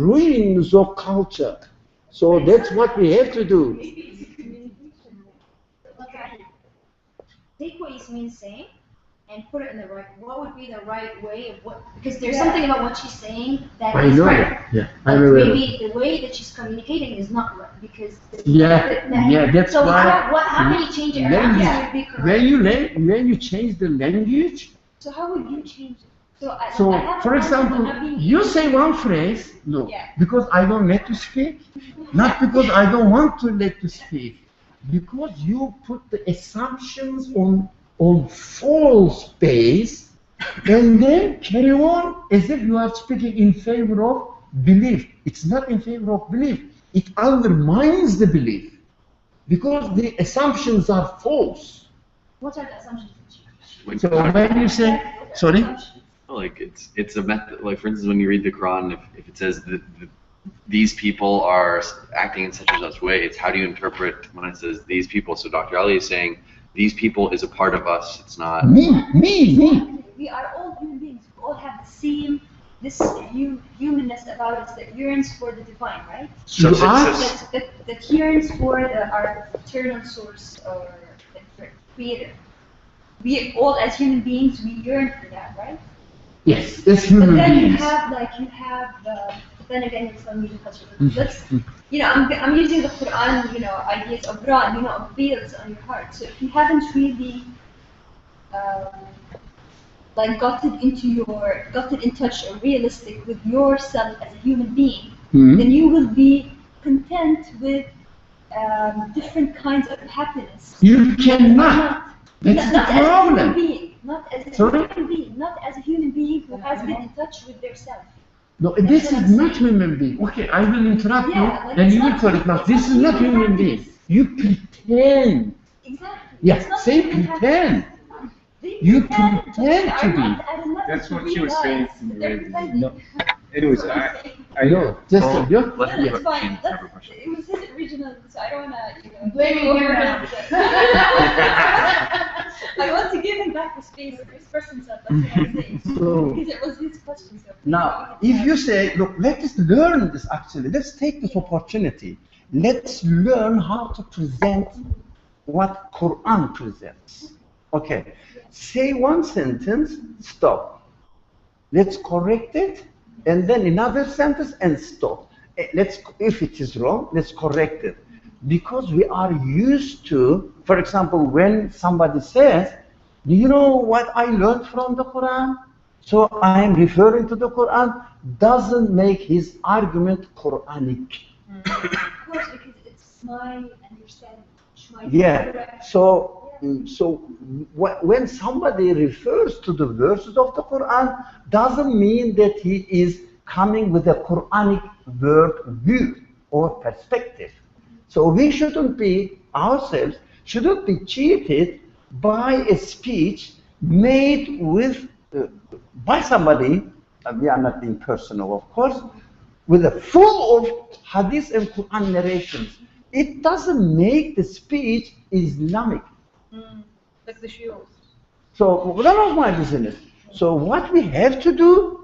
ruins of culture. So that's what we have to do. take what Ismail is saying and put it in the right, what would be the right way of what, because there's something about what she's saying that I is know right. that. Yeah, But I'm aware of maybe the way that she's communicating is not right, because. Yeah, that's so why. how can you change it around so it'd be correct? When you change the language, So how would you change it? So, so I have for a concept of example, not being you able say to- one phrase, no, Yeah. because I don't let you speak, not because I don't want to let you speak, because you put the assumptions on false base, and then carry on as if you are speaking in favor of belief. It's not in favor of belief. It undermines the belief, because the assumptions are false. What are the assumptions? So when you say, sorry? Like it's a method. Like for instance, when you read the Quran, if it says that these people are acting in such and such way, it's how do you interpret when it says these people? So Dr. Ali is saying these people is a part of us. It's not Me. We are all human beings. We all have the same, this humanness about us that yearns for the divine, right? So You are? That yearns for our eternal source or the creator. We all, as human beings, we yearn for that, right? Yes, as But human then beings. but then again, it's some music culture. Let's, I'm using the Quran, ideas of Quran, of veils on your heart. So if you haven't really, gotten in touch or realistic with yourself as a human being, then you will be content with different kinds of happiness. You cannot. That's the problem. Not as a Sorry? human being, not as a human being who has been in touch with their self. No, this is not human being. Okay, I will interrupt Yeah, you, like and it's you will not- correct now. it's This is not human being. You pretend. Exactly. Yeah, It's not say human pretend. They You pretend, but pretend they to are be. not at enough That's to what she was saying realize to me that they're already. pretending. No. Anyways, I No, just Well, you. let's No, move it's on. fine. Shane, have a question. It was his original, so I don't want to, Blaming him now. I want to give him back the space to express himself. That's what I'm saying. So Because it was his question. So Now, if you say, look, let's learn this actually, let's take this opportunity. Let's learn how to present what Quran presents. Okay, say one sentence, stop. Let's correct it, and then another sentence and stop. If it is wrong, let's correct it. Because we are used to, for example, when somebody says, do you know what I learned from the Quran? So I am referring to the Quran, doesn't make his argument Quranic. of course, because it's my understanding. My Yeah, correct- so when somebody refers to the verses of the Quran, doesn't mean that he is coming with a Quranic view or perspective. So we shouldn't be, ourselves, shouldn't be cheated by a speech made with, by somebody, we are not being personal of course, with a full of hadith and Quran narrations. It doesn't make the speech Islamic. Like the shields. So none of my business. So what we have to do,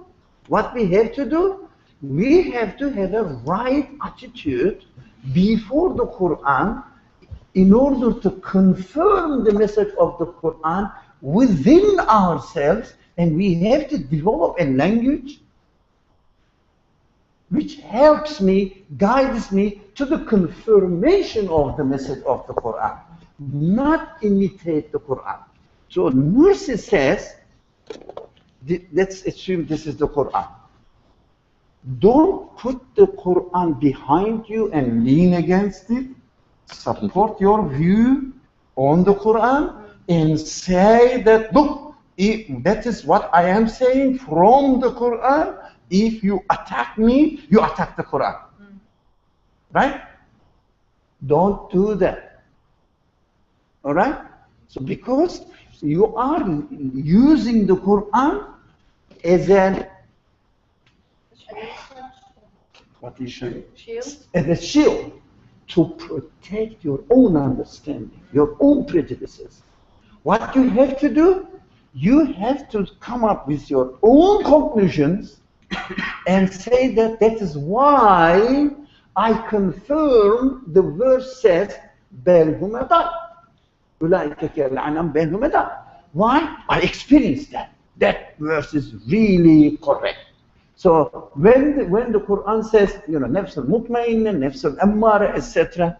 we have to have a right attitude before the Quran in order to confirm the message of the Quran within ourselves, and we have to develop a language which helps me, guides me to the confirmation of the message of the Quran, not imitate the Quran. So Nursi says, let's assume this is the Quran. Don't put the Quran behind you and lean against it. Support your view on the Quran and say that, look, that is what I am saying from the Quran. If you attack me, you attack the Quran. Right? Don't do that. All right? So because you are using the Quran as an as a shield to protect your own understanding, your own prejudices. What you have to do, you have to come up with your own conclusions and say that that is why I confirm the verse says, بَلْ هُمَ ضَلٌّ أُولَٰئِكَ كَالْأَنْعَامِ بَلْ هُمَ ضَلٌّ. Why? I experienced that. That verse is really correct. So when the Quran says, nafs al-mutmainna, nafs al-ammara, etc.,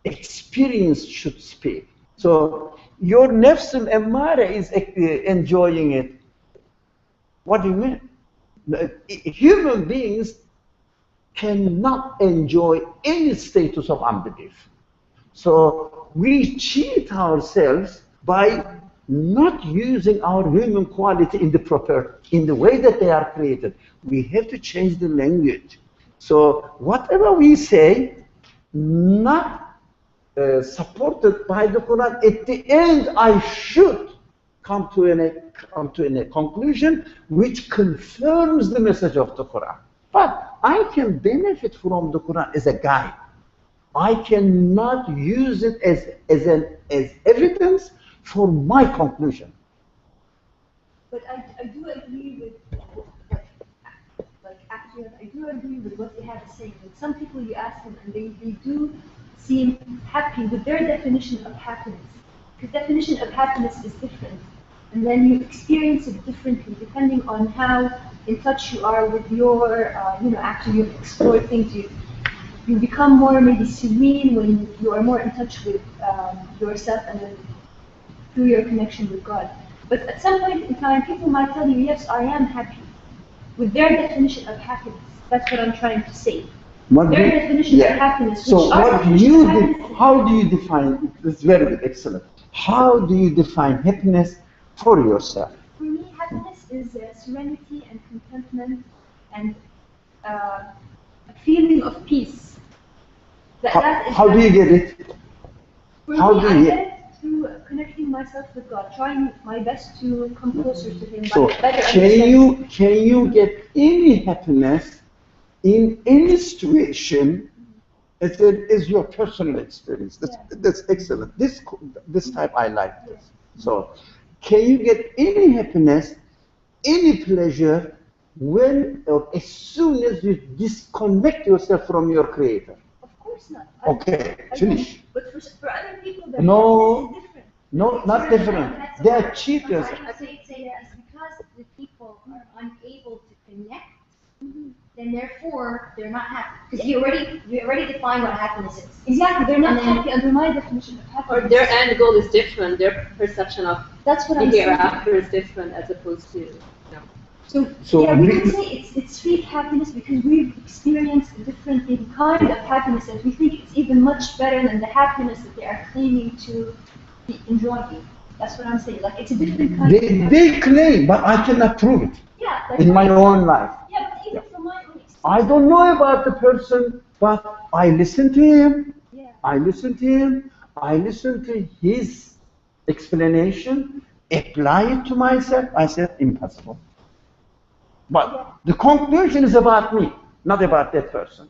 experience should speak. So your nafs al-ammara is enjoying it. What do you mean? Human beings cannot enjoy any status of unbelief. So we cheat ourselves by not using our human quality in the way that they are created. We have to change the language. So whatever we say, not supported by the Quran, at the end I should come to a conclusion which confirms the message of the Quran. But I can benefit from the Quran as a guide. I cannot use it as evidence for my conclusion. But I do agree with, actually, I do agree with what they have to say. But some people you ask them, and they do seem happy with their definition of happiness. Because definition of happiness is different. And then you experience it differently depending on how in touch you are with your, after you've explored things, you become more maybe serene when you are more in touch with yourself and then through your connection with God. But at some point in time, people might tell you, yes, I am happy, with their definition of happiness. That's what I'm trying to say. Their definition of happiness. So how do you define, it's very good, excellent. How do you define happiness for yourself? For me, happiness is serenity and contentment and a feeling of peace. How do you get it? For How me, do I you get it through connecting myself with God, trying my best to come closer to Him. So by better can you get any happiness in any situation as it is your personal experience? That's excellent. This type I like this. So can you get any happiness, any pleasure when or as soon as you disconnect yourself from your Creator? Of course not. Okay, finish. But for other people, the No, happiness is different. no, not different. They are cheaters. I say that is because the people are unable to connect, then therefore they're not happy. Because you already defined what happiness is. Exactly, they're not happy under my definition of happiness. Or their end goal is different. Their perception of That's what the I'm saying. hereafter is different as opposed to. So yeah, we can say it's fake happiness because we've experienced a different kind of happiness and we think it's even much better than the happiness that they are claiming to be enjoying. That's what I'm saying. Like it's a different kind of happiness. They claim, but I cannot prove it Yeah, like, in my own life. yeah, but even from my own experience. I don't know about the person, but I listen to him. Yeah. I listen to him. I listen to his explanation, apply it to myself. I said, impossible. But the conclusion is about me, not about that person.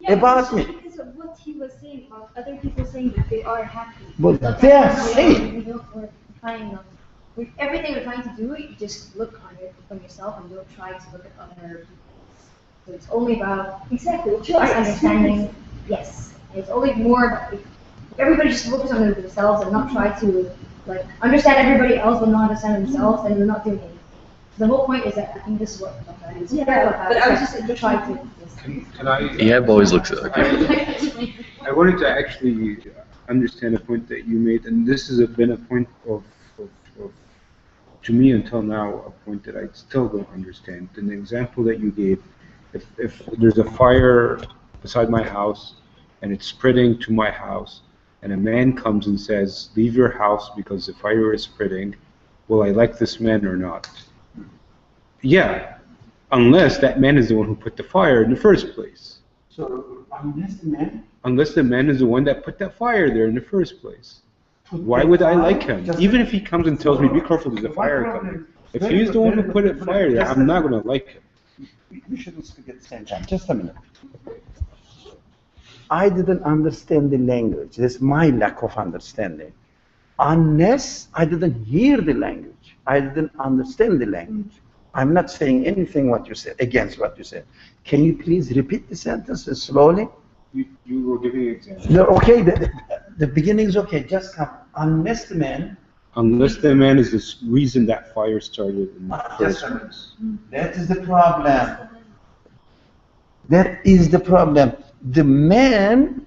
Yeah, about it's just me. because of what he was saying about other people saying that they are happy. But they are saying. With everything we're trying to do, you just look on yourself and don't try to look at other people. So it's only about Exactly. our understanding. Yes, it's only more about if everybody just focus on themselves and not try to understand everybody else but not understand themselves, and we're not doing it. The whole point is that I think this is what is. Yeah, but I was just trying to. Can I? Ehab always looks at other people. I wanted to actually understand a point that you made, and this has been a point of to me until now, a point that I still don't understand. An example that you gave, if there's a fire beside my house and it's spreading to my house, and a man comes and says, leave your house because the fire is spreading, will I like this man or not? Yeah, unless that man is the one who put the fire in the first place. So Unless the man is the one that put that fire there in the first place. Why would I like him? Even if he comes and tells me, be careful, there's a fire coming. If he's the one who put a fire there, I'm not going to like him. We shouldn't speak at the same time. Just a minute. I didn't understand the language. That's my lack of understanding. Unless I didn't hear the language, I didn't understand the language. I'm not saying anything what you said, against what you said. Can you please repeat the sentence slowly? You were giving an example. No, okay, the beginning is okay. Just come. Unless the man Unless the man is the reason that fire started in the first Yes, sir. place. That is the problem. That is the problem. The man,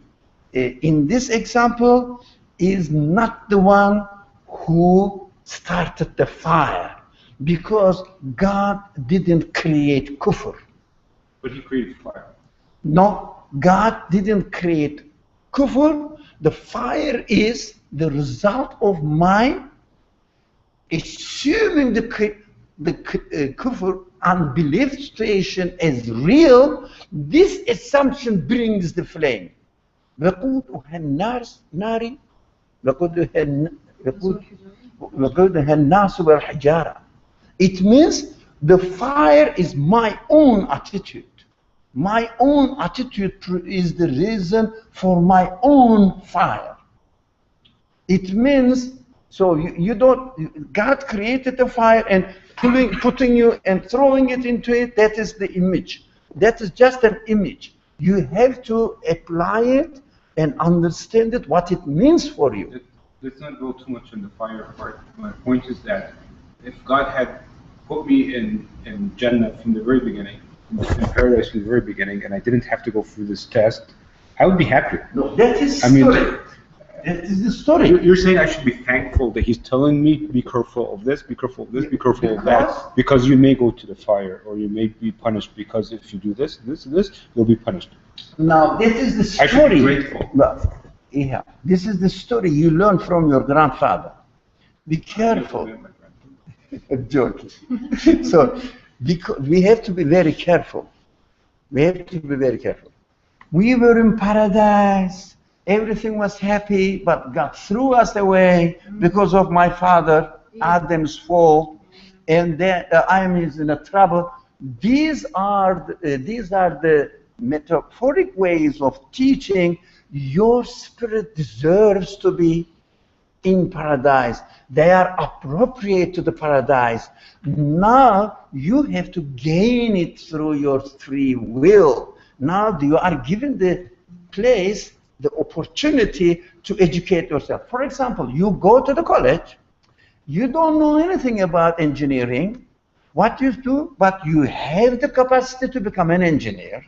in this example, is not the one who started the fire, because God didn't create kufr. But he created fire. No, God didn't create kufr. The fire is the result of my assuming the kufr, unbelief situation as real. This assumption brings the flame. وقودها النار وقودها الناس والحجارة. It means the fire is my own attitude. My own attitude is the reason for my own fire. It means, so you don't, God created the fire and putting you and throwing it into it, that is the image. That is just an image. You have to apply it and understand it, what it means for you. Let's not go too much on the fire part. My point is that if God had put me in Jannah from the very beginning, in paradise from the very beginning, and I didn't have to go through this test, I would be happy. No, that is I mean, story. That is the story. You're saying I should be thankful that he's telling me, be careful of this, be careful of this, be careful of that, because you may go to the fire, or you may be punished, because if you do this, this, and this, you'll be punished. Now, this is the story. I should be grateful. Well, yeah, this is the story you learned from your grandfather. Be careful. I'm joking. So, because we have to be very careful. We have to be very careful. We were in paradise. Everything was happy, but God threw us away because of my father, Adam's fault, and then I am in a trouble. These are the metaphoric ways of teaching. Your spirit deserves to be in paradise. They are appropriate to the paradise. Now you have to gain it through your free will. Now you are given the place, the opportunity to educate yourself. For example, you go to the college, you don't know anything about engineering, what you do, but you have the capacity to become an engineer.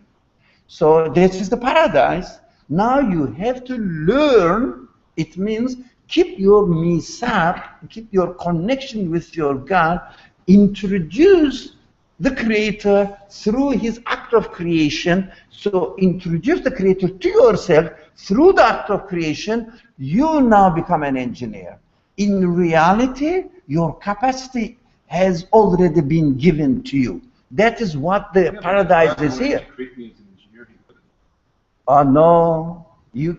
So this is the paradise. Now you have to learn. It means keep your misab, keep your connection with your God, introduce the Creator through His act of creation. So introduce the Creator to yourself through the act of creation. You now become an engineer. In reality, your capacity has already been given to you. That is what the paradise is here. Oh no, you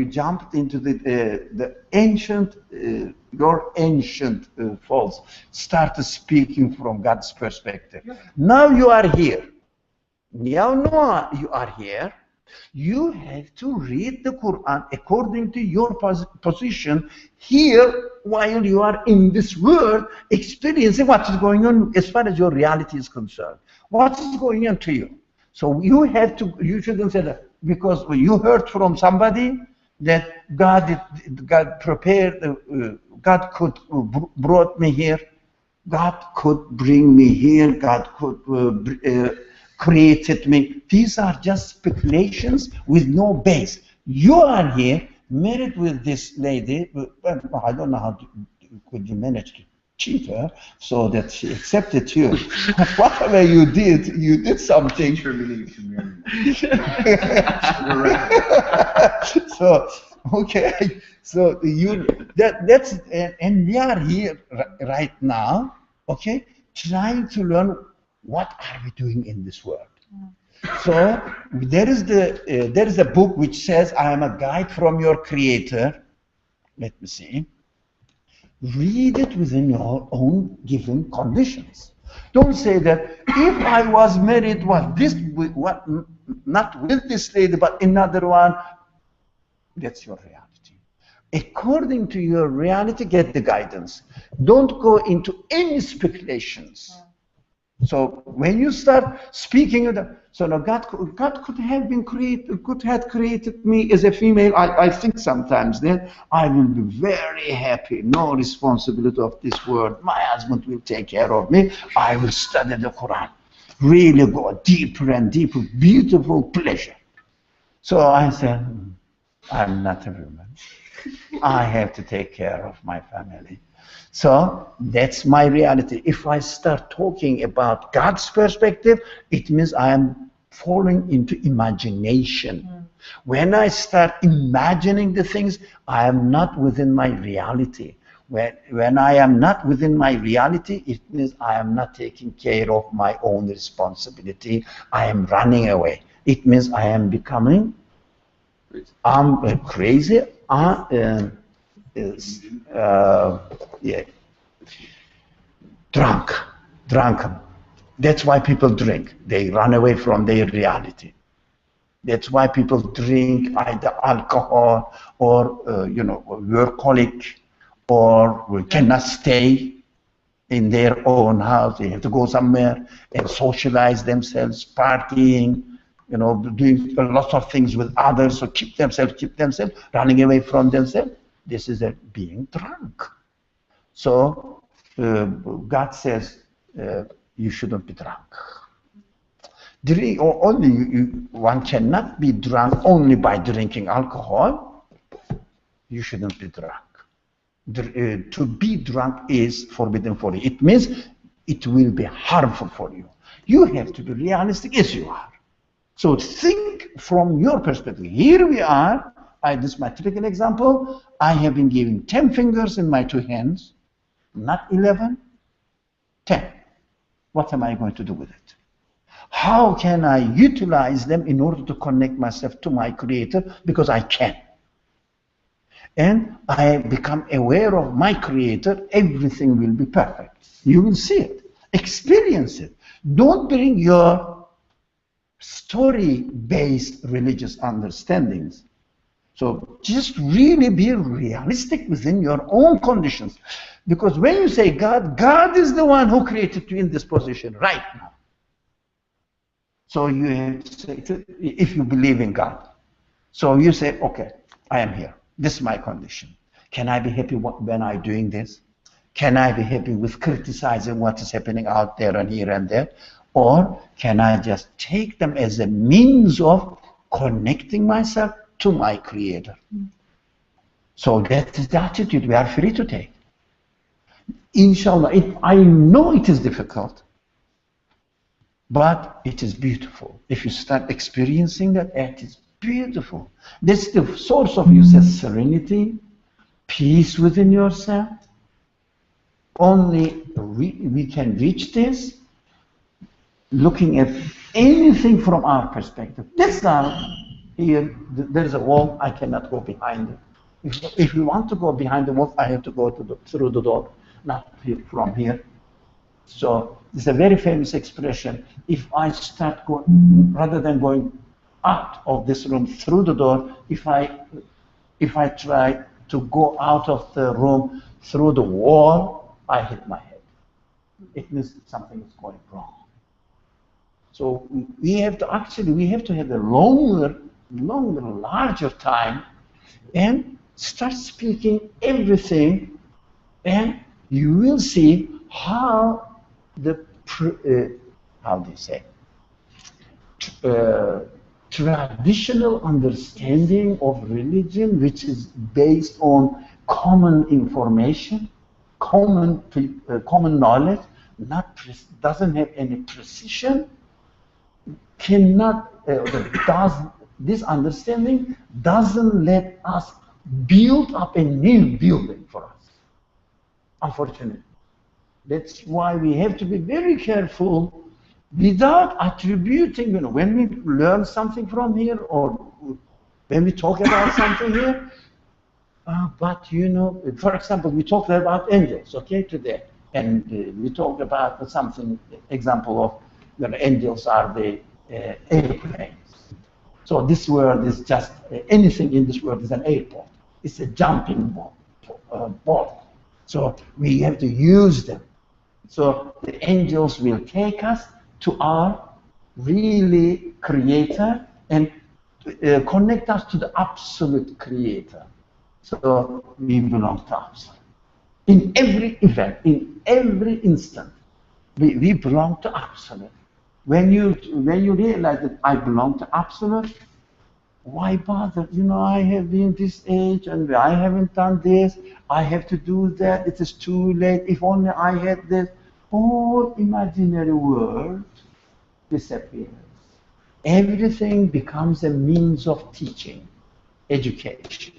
jumped into the ancient, your ancient faults. Started speaking from God's perspective. Now you are here. Now you are here. You have to read the Quran according to your position here while you are in this world, experiencing what is going on as far as your reality is concerned. What is going on to you? So you have to, you shouldn't say that, because you heard from somebody that God prepared, God could brought me here, God could bring me here, God could created me. These are just speculations with no base. You are here, married with this lady. I don't know how could you manage to cheat her so that she accepted you. Whatever you did something. So okay, so that's and we are here right now. Okay, trying to learn. What are we doing in this world? So there is a book which says, I am a guide from your Creator. Let me see. Read it within your own given conditions. Don't say that if I was married, not with this lady, but another one. That's your reality. According to your reality, get the guidance. Don't go into any speculations. So when you start speaking, so now God could have been created me as a female. I think sometimes then I will be very happy. No responsibility of this world. My husband will take care of me. I will study the Quran. Really go deeper and deeper. Beautiful pleasure. So I said, I'm not a woman. I have to take care of my family. So that's my reality. If I start talking about God's perspective, it means I am falling into imagination. When I start imagining the things, I am not within my reality. When I am not within my reality, it means I am not taking care of my own responsibility. I am running away. It means I am becoming crazy. Drunken. That's why people drink. They run away from their reality. That's why people drink either alcohol or workaholic, or cannot stay in their own house. They have to go somewhere and socialize themselves, partying, doing lots of things with others, so keep themselves, running away from themselves. This is being drunk. So God says you shouldn't be drunk. One cannot be drunk only by drinking alcohol. You shouldn't be drunk. To be drunk is forbidden for you. It means it will be harmful for you. You have to be realistic as you are. So think from your perspective. Here we are. This is my typical example. I have been given 10 fingers in my 2 hands, not 11, 10. What am I going to do with it? How can I utilize them in order to connect myself to my Creator? Because I can. And I become aware of my Creator, everything will be perfect. You will see it, experience it. Don't bring your story-based religious understandings. So just really be realistic within your own conditions. Because when you say God, God is the one who created you in this position right now. So you have to say, if you believe in God, so you say, okay, I am here. This is my condition. Can I be happy when I'm doing this? Can I be happy with criticizing what is happening out there and here and there? Or can I just take them as a means of connecting myself to my Creator? So that is the attitude we are free to take. Inshallah, I know it is difficult, but it is beautiful. If you start experiencing that, it is beautiful. That's the source of, you said, serenity, peace within yourself. Only we can reach this looking at anything from our perspective. That's not here. There's a wall. I cannot go behind it. If you want to go behind the wall, I have to go through the door, not from here. So it's a very famous expression. If I start going, rather than going out of this room through the door, if I try to go out of the room through the wall, I hit my head. It means something is going wrong. So we have to have a longer, larger time and start speaking everything, and you will see how the traditional understanding of religion, which is based on common information, common knowledge, doesn't have any precision, this understanding doesn't let us build up a new building for us, unfortunately. That's why we have to be very careful without attributing, when we learn something from here or when we talk about something here, but for example, we talked about angels, okay, today, and we talked about something, example of, angels are the airplanes. So this world is just, anything in this world is an airport. It's a jumping board. So we have to use them. So the angels will take us to our really creator and connect us to the absolute creator. So we belong to absolute. In every event, in every instant, we belong to absolute. When you realize that I belong to absolute, why bother? You know, I have been this age and I haven't done this. I have to do that. It is too late. If only I had this. All imaginary world disappears. Everything becomes a means of teaching, education.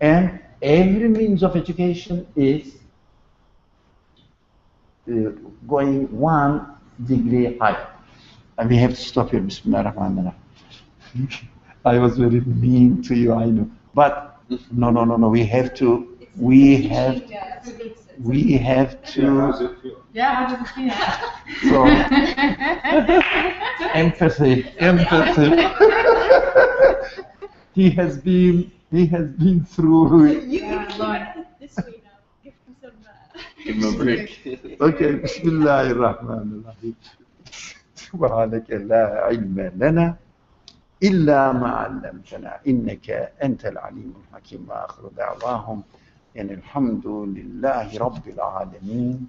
And every means of education is going 1 degree higher. And we have to stop here. Bismillah ar-Rahman ar-Rahim. I was very mean to you, I know. But no. We have to. How's it feel? Yeah, how does it feel? So, empathy. He has been through it. Yeah, Lord. This way now. Give him some. Give him a break. Okay, Bismillah ar-Rahman ar-Rahim. سبحانك لا علم لنا إلا ما علمتنا إنك أنت العليم الحكيم وآخر دعواهم يعني الحمد لله رب العالمين.